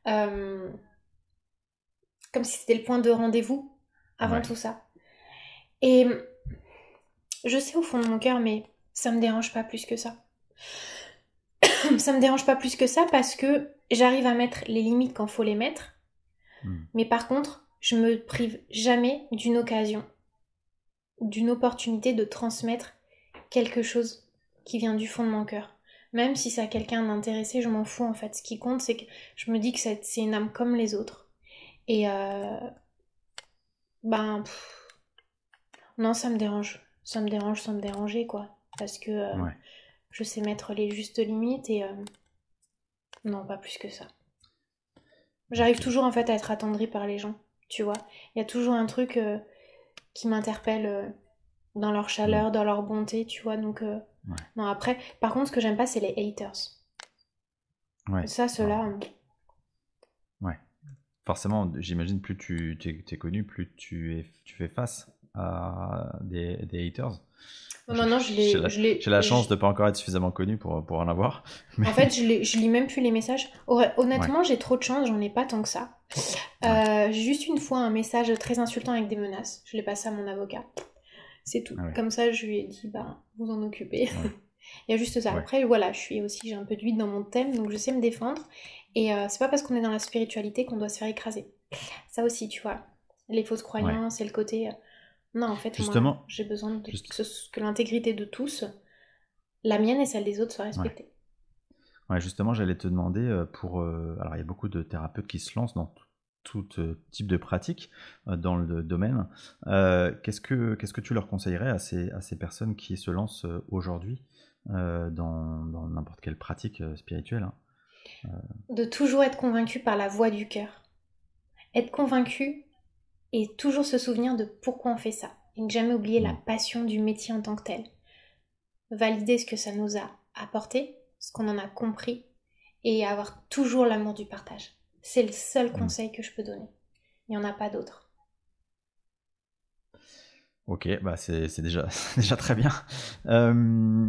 euh, comme si c'était le point de rendez-vous avant
Ouais.
tout ça. Et je sais au fond de mon cœur, mais ça me dérange pas plus que ça. Ça me dérange pas plus que ça parce que j'arrive à mettre les limites quand faut les mettre.
Mm.
Mais par contre, je me prive jamais d'une occasion, d'une opportunité de transmettre quelque chose qui vient du fond de mon cœur. Même si c'est à quelqu'un d'intéressé, je m'en fous en fait. Ce qui compte, c'est que je me dis que c'est une âme comme les autres. Et ben, non, ça me dérange. Ça me dérange sans me déranger, quoi. Parce que
Ouais.
je sais mettre les justes limites et Non, pas plus que ça.
Ok.
J'arrive toujours en fait à être attendrie par les gens, tu vois. Il y a toujours un truc qui m'interpelle dans leur
Hmm.
chaleur, dans leur bonté, tu vois. Donc,
Ouais.
non, après, par contre, ce que j'aime pas, c'est les haters.
Ouais.
Ça,
Alors,
ceux-là,
ouais. Forcément, j'imagine, plus t'es connu, plus tu fais face à des haters. Moi,
non, non,
j'ai la chance de pas encore être suffisamment connu pour en avoir.
En fait,
Mais
je lis même plus les messages.
ouais,
Honnêtement, j'ai trop de chance, j'en ai pas tant que ça.
ouais,
J'ai juste une fois un message très insultant avec des menaces. Je l'ai passé à mon avocat. C'est tout.
ah ouais,
Comme ça, je lui ai dit, bah, vous en occupez.
ouais,
Il y a juste ça.
ouais,
Après, voilà, j'ai un peu d'huile dans mon thème, donc je sais me défendre. Et c'est pas parce qu'on est dans la spiritualité qu'on doit se faire écraser. Ça aussi, tu vois. Les fausses
ouais.
croyances et le côté. Non, en fait, moi,
Justement,
j'ai besoin
juste,
que l'intégrité de tous, la mienne et celle des autres, soit
ouais.
respectée.
Ouais, justement, j'allais te demander alors il y a beaucoup de thérapeutes qui se lancent dans tout type de pratique dans le domaine. Qu'est-ce que tu leur conseillerais à ces personnes qui se lancent aujourd'hui dans n'importe quelle pratique spirituelle, hein?
De toujours être convaincu par la voix du cœur. Être convaincu et toujours se souvenir de pourquoi on fait ça. Et ne jamais oublier la
Hmm,
passion du métier en tant que tel. Valider ce que ça nous a apporté, ce qu'on en a compris, et avoir toujours l'amour du partage. C'est le seul
hmm.
conseil que je peux donner. Il n'y en a pas d'autre.
Ok, bah c'est déjà, c'est déjà très bien. Euh,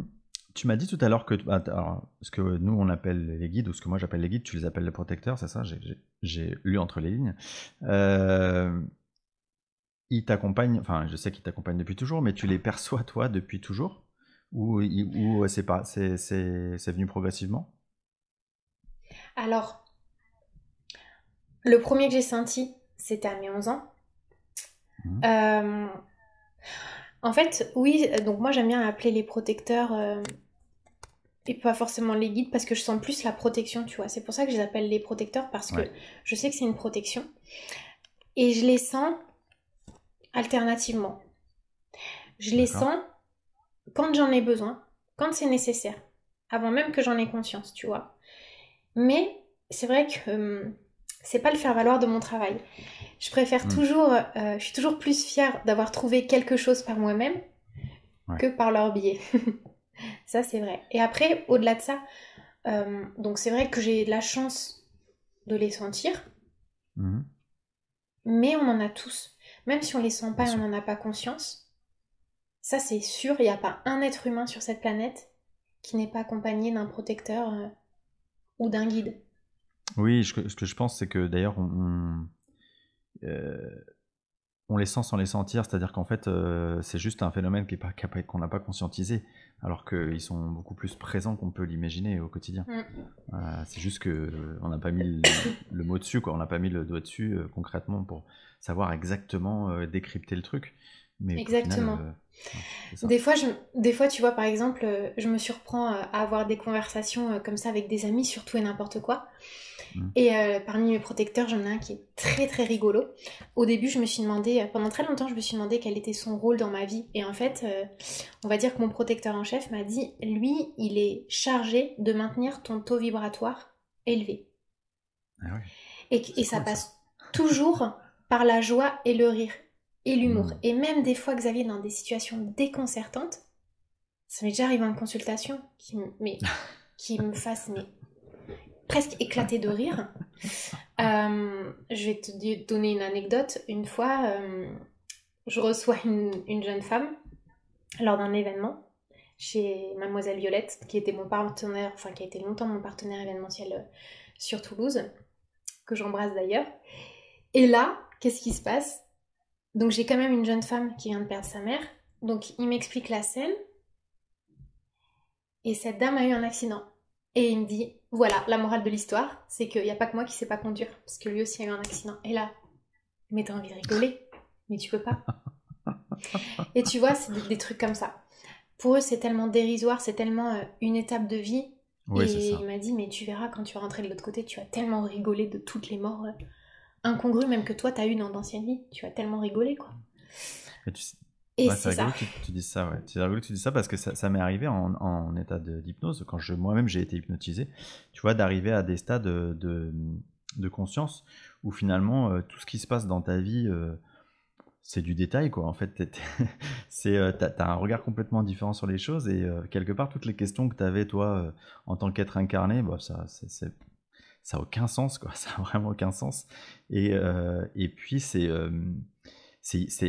Tu m'as dit tout à l'heure que alors, ce que nous on appelle les guides, ou ce que moi j'appelle les guides, tu les appelles les protecteurs, c'est ça? J'ai lu entre les lignes. Euh, Ils t'accompagnent, enfin je sais qu'ils t'accompagnent depuis toujours, mais tu les perçois toi depuis toujours? Ou c'est pas, c'est venu progressivement?
Alors, le premier que j'ai senti, c'était à mes 11 ans.
Mhm.
Euh, En fait, oui, donc moi j'aime bien appeler les protecteurs et pas forcément les guides parce que je sens plus la protection, tu vois. C'est pour ça que je les appelle les protecteurs parce que
Ouais,
je sais que c'est une protection et je les sens alternativement. Je les
d'accord.
sens quand j'en ai besoin, quand c'est nécessaire, avant même que j'en ai conscience, tu vois. Mais c'est vrai que c'est pas le faire-valoir de mon travail. Je préfère
Hmm,
toujours, je suis toujours plus fière d'avoir trouvé quelque chose par moi-même
ouais.
que par leur biais. Ça, c'est vrai. Et après, au-delà de ça, donc c'est vrai que j'ai de la chance de les sentir,
Mhm.
mais on en a tous. Même si on les sent
Bien
pas et on
sûr.
n'en a pas conscience, ça c'est sûr, il n'y a pas un être humain sur cette planète qui n'est pas accompagné d'un protecteur ou d'un guide.
Oui, ce que je pense, c'est que d'ailleurs euh, on les sent sans les sentir, c'est-à-dire qu'en fait, c'est juste un phénomène qu'on n'a pas conscientisé, alors qu'ils sont beaucoup plus présents qu'on peut l'imaginer au quotidien.
Mm.
C'est juste que on n'a pas mis le mot dessus, quoi. On n'a pas mis le doigt dessus concrètement pour savoir exactement décrypter le truc. Mais au final,
Exactement.
ouais, c'est ça.
Des fois, des fois, tu vois, par exemple, je me surprends à avoir des conversations comme ça avec des amis, surtout et n'importe quoi.
Mm.
Et parmi mes protecteurs, j'en ai un qui est très très rigolo. Au début, je me suis demandé, pendant très longtemps, je me suis demandé quel était son rôle dans ma vie. Et en fait, on va dire que mon protecteur en chef m'a dit, lui, il est chargé de maintenir ton taux vibratoire élevé.
Ah ouais,
Et
c'est
ça
cool ça.
passe toujours par la joie et le rire et l'humour.
Mm.
Et même des fois, Xavier, dans des situations déconcertantes, ça m'est déjà arrivé en consultation, qui me fasse presque éclater de rire. Je vais te donner une anecdote. Une fois, je reçois une jeune femme lors d'un événement chez Mademoiselle Violette, qui était mon partenaire, enfin qui a été longtemps mon partenaire événementiel sur Toulouse, que j'embrasse d'ailleurs. Et là, qu'est-ce qui se passe? Donc j'ai quand même une jeune femme qui vient de perdre sa mère. Donc il m'explique la scène et cette dame a eu un accident. Et il me dit, voilà, la morale de l'histoire, c'est qu'il n'y a pas que moi qui sais pas conduire, parce que lui aussi a eu un accident. Et là, mais t'as envie de rigoler, mais tu peux pas. Et tu vois, c'est des trucs comme ça. Pour eux, c'est tellement dérisoire, c'est tellement une étape de vie.
Oui, c'est
Et il
ça.
m'a dit, mais tu verras quand tu vas rentrer de l'autre côté, tu vas tellement rigoler de toutes les morts incongrues, même que toi, t'as eu dans d'anciennes vies. Tu vas tellement rigoler, quoi.
Et tu sais-
Et
Ouais, c'est
c'est ça.
rigolo que tu dises ça, ouais. C'est rigolo que tu dises ça parce que ça m'est arrivé en état d'hypnose, quand moi-même j'ai été hypnotisé, tu vois, d'arriver à des stades de conscience où finalement tout ce qui se passe dans ta vie, c'est du détail, quoi. En fait, t'as un regard complètement différent sur les choses et quelque part, toutes les questions que t'avais, toi, en tant qu'être incarné, bah, ça a aucun sens, quoi. Ça a vraiment aucun sens. Et puis, c'est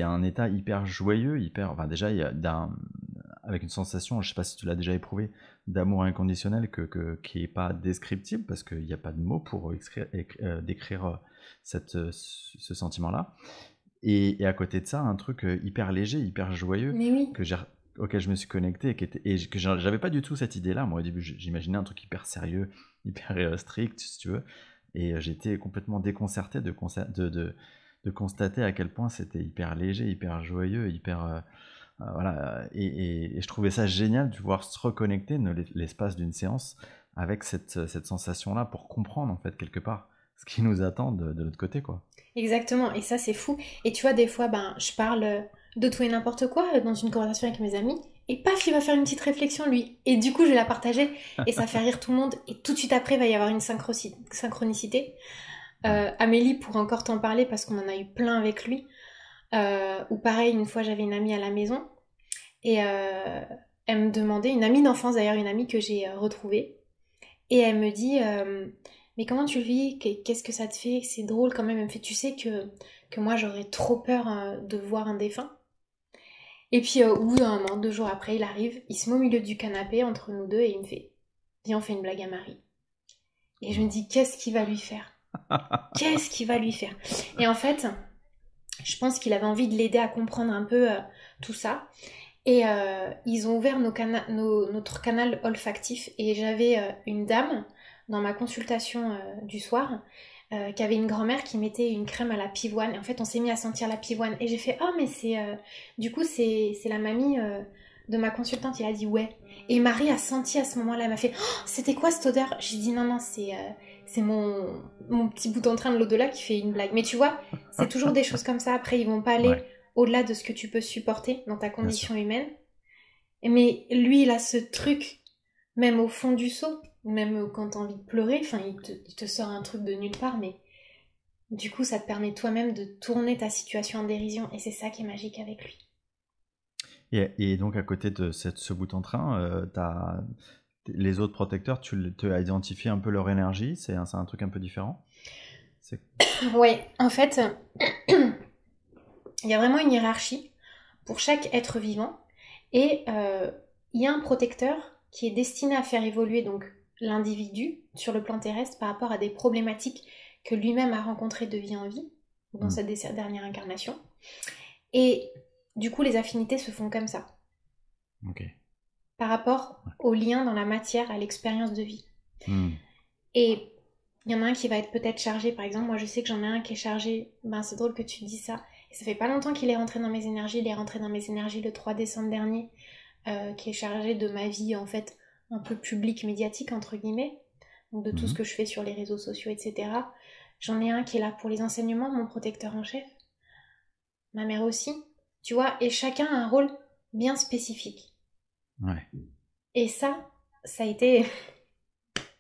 un état hyper joyeux, hyper. Enfin, déjà, il y a avec une sensation, je sais pas si tu l'as déjà éprouvé, d'amour inconditionnel qui est pas descriptible parce qu'il n'y a pas de mots pour décrire ce sentiment-là. Et à côté de ça, un truc hyper léger, hyper joyeux,
Mais oui.
que j'ai, auquel je me suis connecté et que j'avais pas du tout cette idée-là. Moi, au début, j'imaginais un truc hyper sérieux, hyper strict, si tu veux. Et j'étais complètement déconcerté de constater à quel point c'était hyper léger, hyper joyeux, hyper. Voilà. Et je trouvais ça génial de pouvoir se reconnecter l'espace d'une séance avec cette sensation-là pour comprendre, en fait, quelque part, ce qui nous attend de l'autre côté, quoi.
Exactement, et ça c'est fou. Et tu vois, des fois, ben, je parle de tout et n'importe quoi dans une conversation avec mes amis, et paf, il va faire une petite réflexion lui. Et du coup, je vais la partager, et ça fait rire tout le monde, et tout de suite après, il va y avoir une synchronicité.
Ouais.
Amélie pourrait encore t'en parler parce qu'on en a eu plein avec lui. Ou pareil, une fois, j'avais une amie à la maison, et elle me demandait, une amie d'enfance d'ailleurs, une amie que j'ai retrouvée, et elle me dit, mais comment tu le vis? Qu'est-ce que ça te fait? C'est drôle quand même. Elle me fait, tu sais que moi j'aurais trop peur de voir un défunt. Et puis au bout d'un moment, 2 jours après, il arrive, il se met au milieu du canapé entre nous deux et il me fait, viens, on fait une blague à Marie. Et je me dis, qu'est-ce qu'il va lui faire? Qu'est-ce qu'il va lui faire? Et en fait, je pense qu'il avait envie de l'aider à comprendre un peu tout ça. Et ils ont ouvert notre canal olfactif. Et j'avais une dame dans ma consultation du soir qui avait une grand-mère qui mettait une crème à la pivoine. Et en fait, on s'est mis à sentir la pivoine. Et j'ai fait, oh, mais c'est. Du coup, c'est la mamie de ma consultante. Il a dit, ouais. Et Marie a senti à ce moment-là. Elle m'a fait, oh, c'était quoi cette odeur? J'ai dit, non, non, c'est mon petit bout en train de l'au-delà qui fait une blague. Mais tu vois, c'est toujours des choses comme ça. Après, ils vont pas aller
Ouais,
au-delà de ce que tu peux supporter dans ta
bien sûr.
condition humaine. Mais lui, il a ce truc, même au fond du seau, même quand t'as envie de pleurer, enfin, il te sort un truc de nulle part, mais du coup, ça te permet toi-même de tourner ta situation en dérision, et c'est ça qui est magique avec lui.
Et donc, à côté de ce bout en train, les autres protecteurs, tu as identifié un peu leur énergie, c'est un truc un peu différent? C'est...
Ouais, en fait, il y a vraiment une hiérarchie pour chaque être vivant, et il y a un protecteur qui est destiné à faire évoluer donc l'individu sur le plan terrestre par rapport à des problématiques que lui-même a rencontrées de vie en vie, dans
Hmm,
sa dernière incarnation. Et du coup, les affinités se font comme ça,
ok.
par rapport au lien dans la matière, à l'expérience de vie.
Hmm,
Et il y en a un qui va être peut-être chargé, par exemple, moi je sais que j'en ai un qui est chargé, ben c'est drôle que tu dis ça, et ça fait pas longtemps qu'il est rentré dans mes énergies, il est rentré dans mes énergies le 3 décembre dernier, qui est chargé de ma vie en fait un peu publique, médiatique entre guillemets, donc de tout ce
mhm.
que je fais sur les réseaux sociaux, etc. J'en ai un qui est là pour les enseignements, mon protecteur en chef, ma mère aussi, tu vois, et chacun a un rôle bien spécifique.
Ouais.
Et ça a été,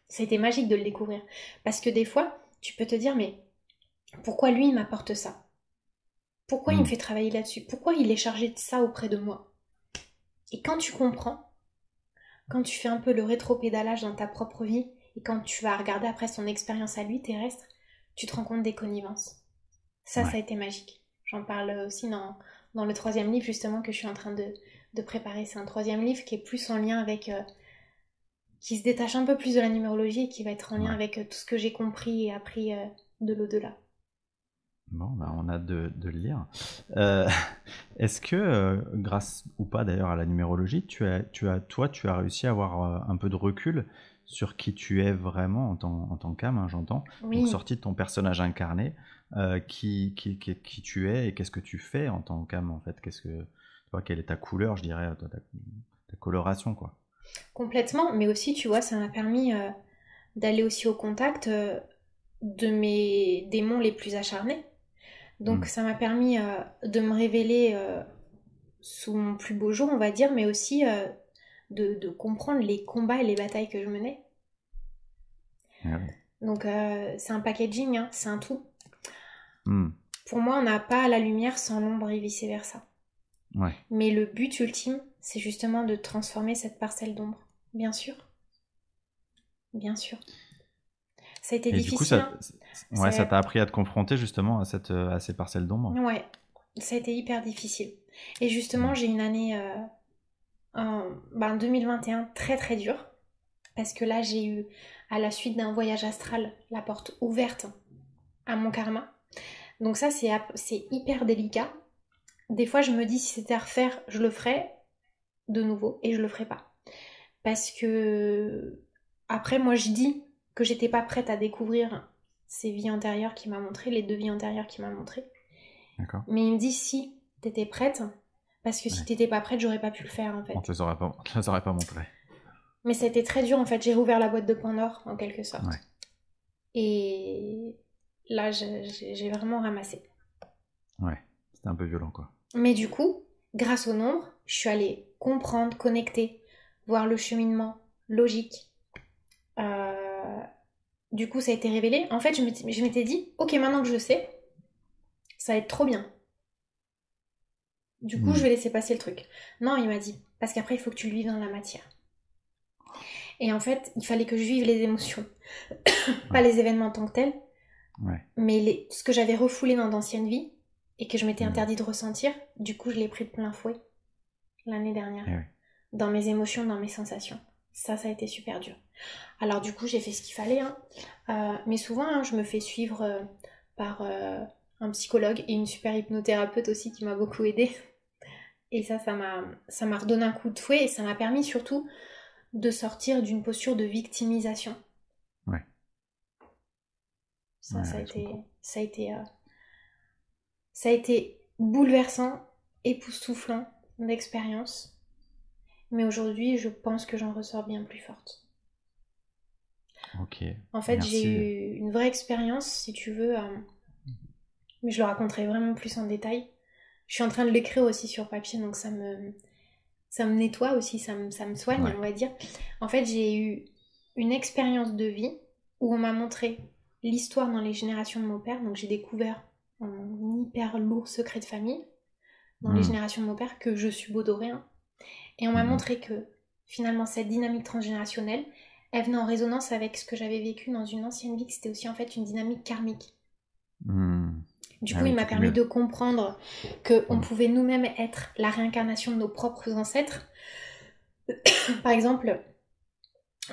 ça a été magique de le découvrir. Parce que des fois, tu peux te dire, mais pourquoi lui, il m'apporte ça? Pourquoi il me
Hmm,
fait travailler là-dessus? Pourquoi il est chargé de ça auprès de moi? Et quand tu comprends, quand tu fais un peu le rétro-pédalage dans ta propre vie, et quand tu vas regarder après son expérience à lui, terrestre, tu te rends compte des connivences. Ça a
ouais.
été magique. J'en parle aussi dans le troisième livre, justement, que je suis en train de préparer. C'est un troisième livre qui est plus en lien avec qui se détache un peu plus de la numérologie et qui va être en lien
Ouais.
avec tout ce que j'ai compris et appris de l'au-delà.
Bon, bah, on a de le lire. Euh, Est-ce que, grâce ou pas d'ailleurs à la numérologie, tu as réussi à avoir un peu de recul sur qui tu es vraiment en tant qu'âme, hein, j'entends. Donc
Oui,
sorti de ton personnage incarné, qui tu es et qu'est-ce que tu fais en tant qu'âme en fait? Quelle est ta couleur, je dirais, ta coloration, quoi.
complètement, mais aussi, tu vois, ça m'a permis d'aller aussi au contact de mes démons les plus acharnés. Donc
Hmm.
ça m'a permis de me révéler sous mon plus beau jour, on va dire, mais aussi de comprendre les combats et les batailles que je menais.
Ah oui.
Donc c'est un packaging, hein, c'est un tout.
Hmm.
Pour moi, on n'a pas la lumière sans l'ombre et vice-versa.
Ouais.
Mais le but ultime, c'est justement de transformer cette parcelle d'ombre. Bien sûr, bien sûr. Ça a été
Et du coup,
difficile, hein.
ça t'a appris à te confronter justement à ces parcelles d'ombre.
Ouais, ça a été hyper difficile. Et justement,
Hmm.
j'ai une année 2021 très très dure. Parce que là, j'ai eu, à la suite d'un voyage astral, la porte ouverte à mon karma. Donc ça, c'est hyper délicat. Des fois, je me dis, si c'était à refaire, je le ferais de nouveau et je le ferais pas. Parce que, après, moi, je dis que j'étais pas prête à découvrir ces vies antérieures qu'il m'a montré, les 2 vies antérieures qu'il m'a montré.
D'accord.
Mais il me dit, si t'étais prête, parce que si
Ouais.
t'étais pas prête, j'aurais pas pu le faire, en fait.
On te les aurait pas montré.
Mais ça a été très dur, en fait. J'ai rouvert la boîte de Pandore, en quelque sorte.
Ouais.
Et là, j'ai vraiment ramassé.
Ouais. C'était un peu violent, quoi.
Mais du coup, grâce au nombre, je suis allée comprendre, connecter, voir le cheminement logique. Euh, Du coup, ça a été révélé. En fait, je m'étais dit, ok, maintenant que je sais, ça va être trop bien. Du coup, je
Hmm.
vais laisser passer le truc. Non, il m'a dit, parce qu'après, il faut que tu le vives dans la matière. Et en fait, il fallait que je vive les émotions. Pas
Ouais.
les événements en tant que tels,
Ouais.
mais ce que j'avais refoulé dans d'anciennes vies et que je m'étais
Hmm.
interdit de ressentir, du coup, je l'ai pris de plein fouet l'année dernière.
Eh oui.
Dans mes émotions, dans mes sensations. Ça a été super dur. Alors du coup, j'ai fait ce qu'il fallait, hein. Mais souvent, hein, je me fais suivre par un psychologue et une super hypnothérapeute aussi qui m'a beaucoup aidée. Et ça m'a redonné un coup de fouet et ça m'a permis surtout de sortir d'une posture de victimisation.
Ouais.
Ça,
Ouais,
ça a
ouais, je
été,
comprends.
ça a été, euh, ça a été bouleversant, époustouflant d'expérience. Mais aujourd'hui, je pense que j'en ressors bien plus forte.
Ok.
En fait, j'ai
Merci.
eu une vraie expérience, si tu veux, mais je le raconterai vraiment plus en détail. Je suis en train de l'écrire aussi sur papier, donc ça me nettoie aussi, ça me soigne,
Ouais.
on va dire. En fait, j'ai eu une expérience de vie où on m'a montré l'histoire dans les générations de mon père, donc j'ai découvert un hyper lourd secret de famille dans les
Hmm.
générations de mon père que je suis dorée, hein. Et on m'a
Mhm.
montré que finalement cette dynamique transgénérationnelle, elle venait en résonance avec ce que j'avais vécu dans une ancienne vie, que c'était aussi en fait une dynamique karmique.
Hmm.
Du
Ah
coup, il
oui,
m'a
tout est
permis
mieux.
de comprendre qu'on
Hmm.
pouvait nous-mêmes être la réincarnation de nos propres ancêtres. Par exemple,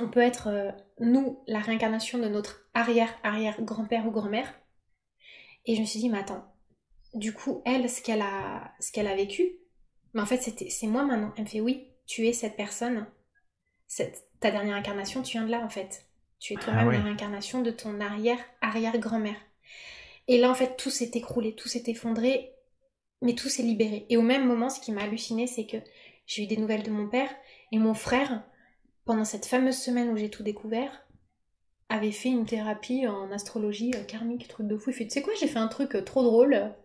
on peut être, nous, la réincarnation de notre arrière-arrière-grand-père ou grand-mère. Et je me suis dit, mais attends, du coup, elle, ce qu'elle a vécu, mais en fait, c'est moi maintenant. Elle me fait, oui, tu es cette personne, ta dernière incarnation, tu viens de là, en fait. Tu es
Ah
toi-même la
ouais.
réincarnation de ton arrière-arrière-grand-mère. Et là, en fait, tout s'est écroulé, tout s'est effondré, mais tout s'est libéré. Et au même moment, ce qui m'a halluciné, c'est que j'ai eu des nouvelles de mon père et mon frère, pendant cette fameuse semaine où j'ai tout découvert, avait fait une thérapie en astrologie karmique, truc de fou. Il fait, tu sais quoi, j'ai fait un truc trop drôle,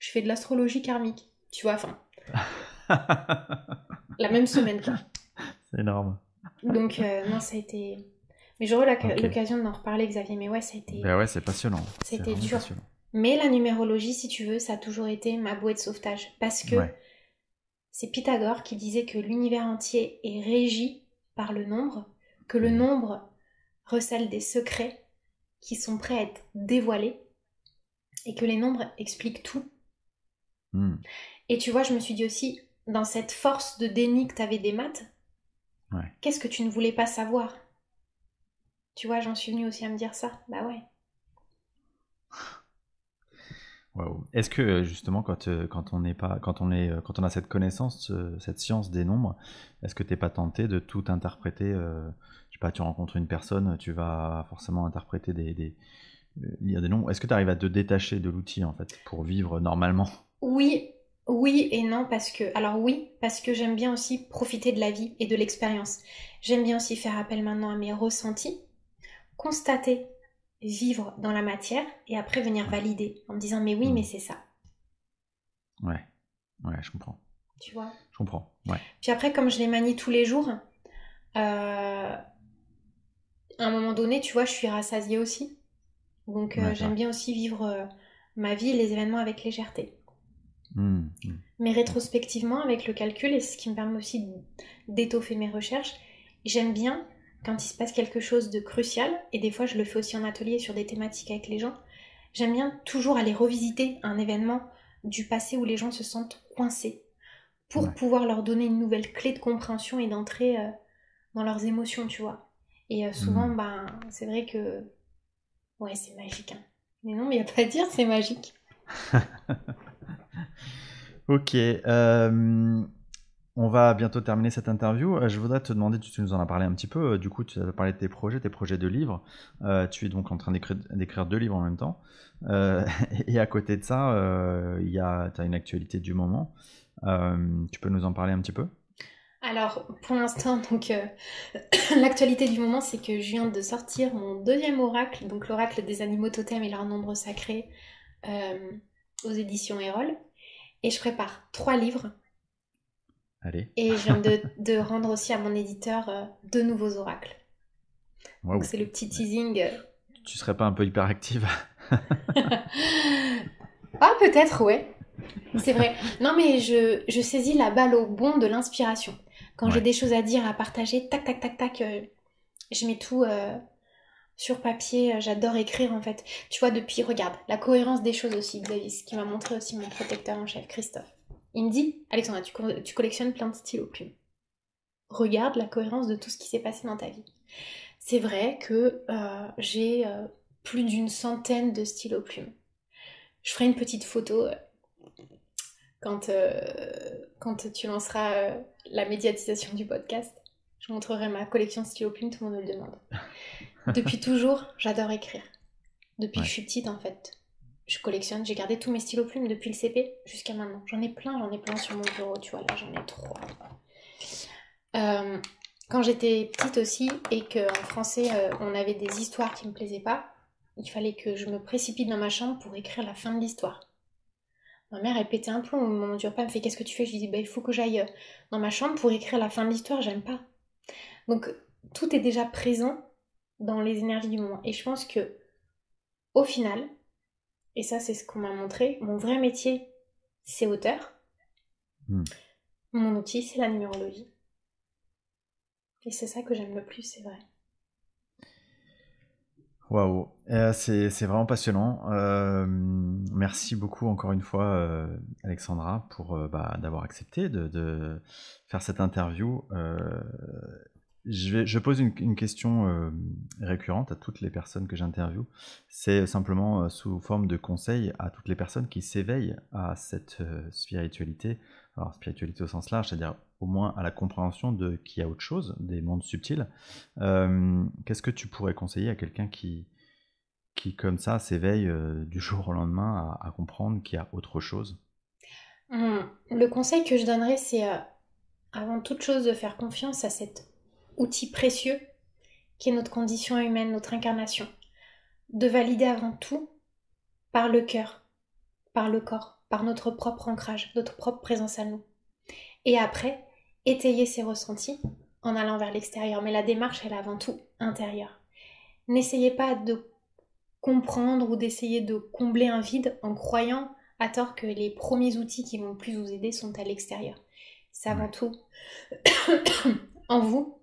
je fais de l'astrologie karmique. Tu vois, enfin, la même semaine, quoi.
C'est énorme.
Donc, non, ça a été... Mais j'aurai
Ok.
l'occasion d'en reparler, Xavier, mais ouais,
Ben ouais, c'est passionnant.
ça a
C'est
été
vraiment
dur.
passionnant.
Mais la numérologie, si tu veux, ça a toujours été ma bouée de sauvetage. Parce que
Ouais.
c'est Pythagore qui disait que l'univers entier est régi par le nombre, que le
Eh oui.
nombre recèle des secrets qui sont prêts à être dévoilés et que les nombres expliquent tout.
Hmm.
Et tu vois, je me suis dit aussi, dans cette force de déni que tu avais des maths,
Ouais.
qu'est-ce que tu ne voulais pas savoir? Tu vois, j'en suis venue aussi à me dire ça. Bah ouais.
Waouh. Est-ce que justement quand on n'est pas quand on a cette connaissance, cette science des nombres, est-ce que t'es pas tenté de tout interpréter je sais pas, tu rencontres une personne, tu vas forcément interpréter lire des nombres. Est-ce que tu arrives à te détacher de l'outil en fait pour vivre normalement?
Oui, oui et non parce que... Alors oui, parce que j'aime bien aussi profiter de la vie et de l'expérience. J'aime bien aussi faire appel maintenant à mes ressentis, constater, vivre dans la matière et après venir
Ouais.
valider en me disant mais oui, mais
Hmm.
c'est ça.
Ouais. Ouais, je comprends.
tu vois.
Je comprends, ouais.
Puis après, comme je les manie tous les jours, à un moment donné, tu vois, je suis rassasiée aussi. Donc
Ouais, c'est
j'aime
vrai.
bien aussi vivre ma vie et les événements avec légèreté.
Mmh.
Mais rétrospectivement, avec le calcul, et c'est ce qui me permet aussi d'étoffer mes recherches, j'aime bien quand il se passe quelque chose de crucial, et des fois je le fais aussi en atelier sur des thématiques avec les gens, j'aime bien toujours aller revisiter un événement du passé où les gens se sentent coincés, pour
Ouais.
pouvoir leur donner une nouvelle clé de compréhension et d'entrée dans leurs émotions, tu vois. Et souvent,
Mmh.
c'est vrai que... Ouais, c'est magique, hein. Mais non, mais il n'y a pas à dire, c'est magique.
Ok, on va bientôt terminer cette interview. Je voudrais te demander, tu nous en as parlé un petit peu, du coup tu as parlé de tes projets de livres. Tu es donc en train d'écrire 2 livres en même temps. Et à côté de ça, tu as une actualité du moment. Tu peux nous en parler un petit peu?
Alors, pour l'instant, donc, l'actualité du moment, c'est que je viens de sortir mon deuxième oracle, donc l'oracle des animaux totems et leur nombre sacré, euh, aux éditions Erol. Et je prépare 3 livres.
Allez.
Et je viens de rendre aussi à mon éditeur 2 nouveaux oracles. Donc
Waouh.
c'est le petit teasing.
Tu serais pas un peu hyperactive?
Ah, peut-être, ouais. C'est vrai. Non, mais je saisis la balle au bond de l'inspiration. Quand j'ai
Ouais.
des choses à dire, à partager, tac, tac, tac, tac, je mets tout sur papier. J'adore écrire, en fait. Tu vois, depuis, regarde, la cohérence des choses aussi, Xavier, ce qui m'a montré aussi mon protecteur en chef, Christophe. Il me dit, Alexandra, tu collectionnes plein de stylos plumes. Regarde la cohérence de tout ce qui s'est passé dans ta vie. C'est vrai que j'ai plus d'une centaine de stylos plumes. Je ferai une petite photo quand tu lanceras la médiatisation du podcast. Je montrerai ma collection de stylos plumes, tout le monde me le demande. Depuis toujours, j'adore écrire. Depuis que je
Ouais.
suis petite, en fait. Je collectionne, j'ai gardé tous mes stylos plumes depuis le CP jusqu'à maintenant. J'en ai plein sur mon bureau, tu vois, là j'en ai 3. Euh, Quand j'étais petite aussi et qu'en français on avait des histoires qui me plaisaient pas, il fallait que je me précipite dans ma chambre pour écrire la fin de l'histoire. Ma mère elle pétait un plomb au moment du repas, elle me fait qu'est-ce que tu fais? Je lui dis bah il faut que j'aille dans ma chambre pour écrire la fin de l'histoire, j'aime pas. Donc tout est déjà présent dans les énergies du moment. Et je pense que au final, et ça c'est ce qu'on m'a montré, mon vrai métier c'est auteur,
Hmm.
mon outil c'est la numérologie. Et c'est ça que j'aime le plus, c'est vrai.
Waouh, c'est vraiment passionnant. Merci beaucoup encore une fois, Alexandra, pour d'avoir accepté de faire cette interview. Je pose une question récurrente à toutes les personnes que j'interviewe. C'est simplement sous forme de conseil à toutes les personnes qui s'éveillent à cette spiritualité. Alors, spiritualité au sens large, c'est-à-dire au moins à la compréhension de qu'il y a autre chose, des mondes subtils. Qu'est-ce que tu pourrais conseiller à quelqu'un qui comme ça, s'éveille du jour au lendemain à comprendre qu'il y a autre chose?
Le conseil que je donnerais, c'est avant toute chose de faire confiance à cet outil précieux qui est notre condition humaine, notre incarnation. De valider avant tout par le cœur, par le corps, par notre propre ancrage, notre propre présence à nous. Et après, étayer ses ressentis en allant vers l'extérieur. Mais la démarche, elle est avant tout intérieure. N'essayez pas de comprendre ou d'essayer de combler un vide en croyant à tort que les premiers outils qui vont le plus vous aider sont à l'extérieur. C'est avant
Ouais.
tout en vous,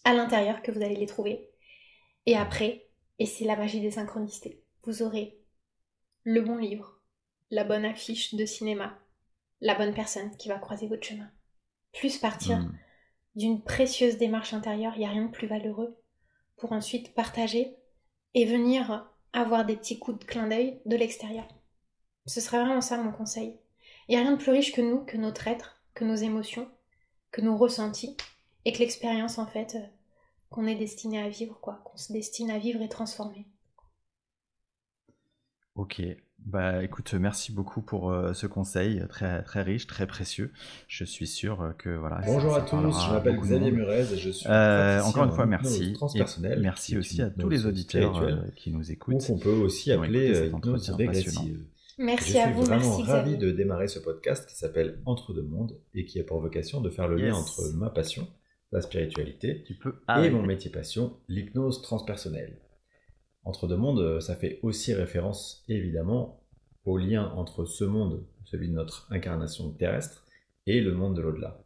à l'intérieur, que vous allez les trouver. Et après, et c'est la magie des synchronicités, vous aurez le bon livre, la bonne affiche de cinéma, la bonne personne qui va croiser votre chemin. Plus partir
Hmm.
d'une précieuse démarche intérieure, il n'y a rien de plus valeureux pour ensuite partager et venir avoir des petits coups de clin d'œil de l'extérieur. Ce serait vraiment ça mon conseil. Il n'y a rien de plus riche que nous, que notre être, que nos émotions, que nos ressentis, et que l'expérience en fait qu'on est destiné à vivre, quoi, qu'on se destine à vivre et transformer.
Ok, bah écoute, merci beaucoup pour ce conseil très, très riche, très précieux. Je suis sûr que voilà,
Bonjour à
ça
tous, je
parlera à
m'appelle
beaucoup de
Xavier
monde.
Murez et je suis praticien
Encore une
en
fois,
hypnose
merci. Et
transpersonnelle, qui
merci
est
aussi
une
à tous les
hypnose
auditeurs
spirituelle,
qui nous
ou
écoutent,
qu'on peut aussi
qui ont écouté
appeler
cet
hypnose
entretien passionnant.
régressive.
Je
Merci à
suis
vous,
vraiment
merci
ravi
Xavier.
de démarrer ce podcast qui s'appelle Entre deux mondes et qui a pour vocation de faire le lien entre
Yes,
ma passion, la spiritualité,
tu peux
et mon
arrêter.
métier passion, l'hypnose transpersonnelle. Entre deux mondes, ça fait aussi référence évidemment au lien entre ce monde, celui de notre incarnation terrestre, et le monde de l'au-delà.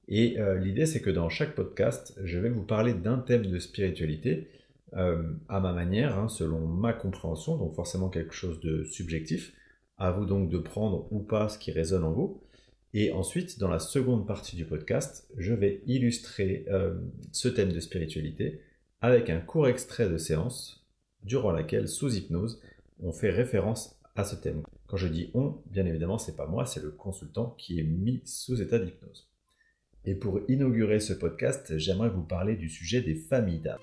Et l'idée, c'est que dans chaque podcast, je vais vous parler d'un thème de spiritualité à ma manière, hein, selon ma compréhension, donc forcément quelque chose de subjectif. À vous donc de prendre ou pas ce qui résonne en vous. Et ensuite, dans la seconde partie du podcast, je vais illustrer ce thème de spiritualité avec un court extrait de séance durant laquelle, sous hypnose, on fait référence à ce thème. Quand je dis on, bien évidemment, c'est pas moi, c'est le consultant qui est mis sous état d'hypnose. Et pour inaugurer ce podcast, j'aimerais vous parler du sujet des familles d'âme.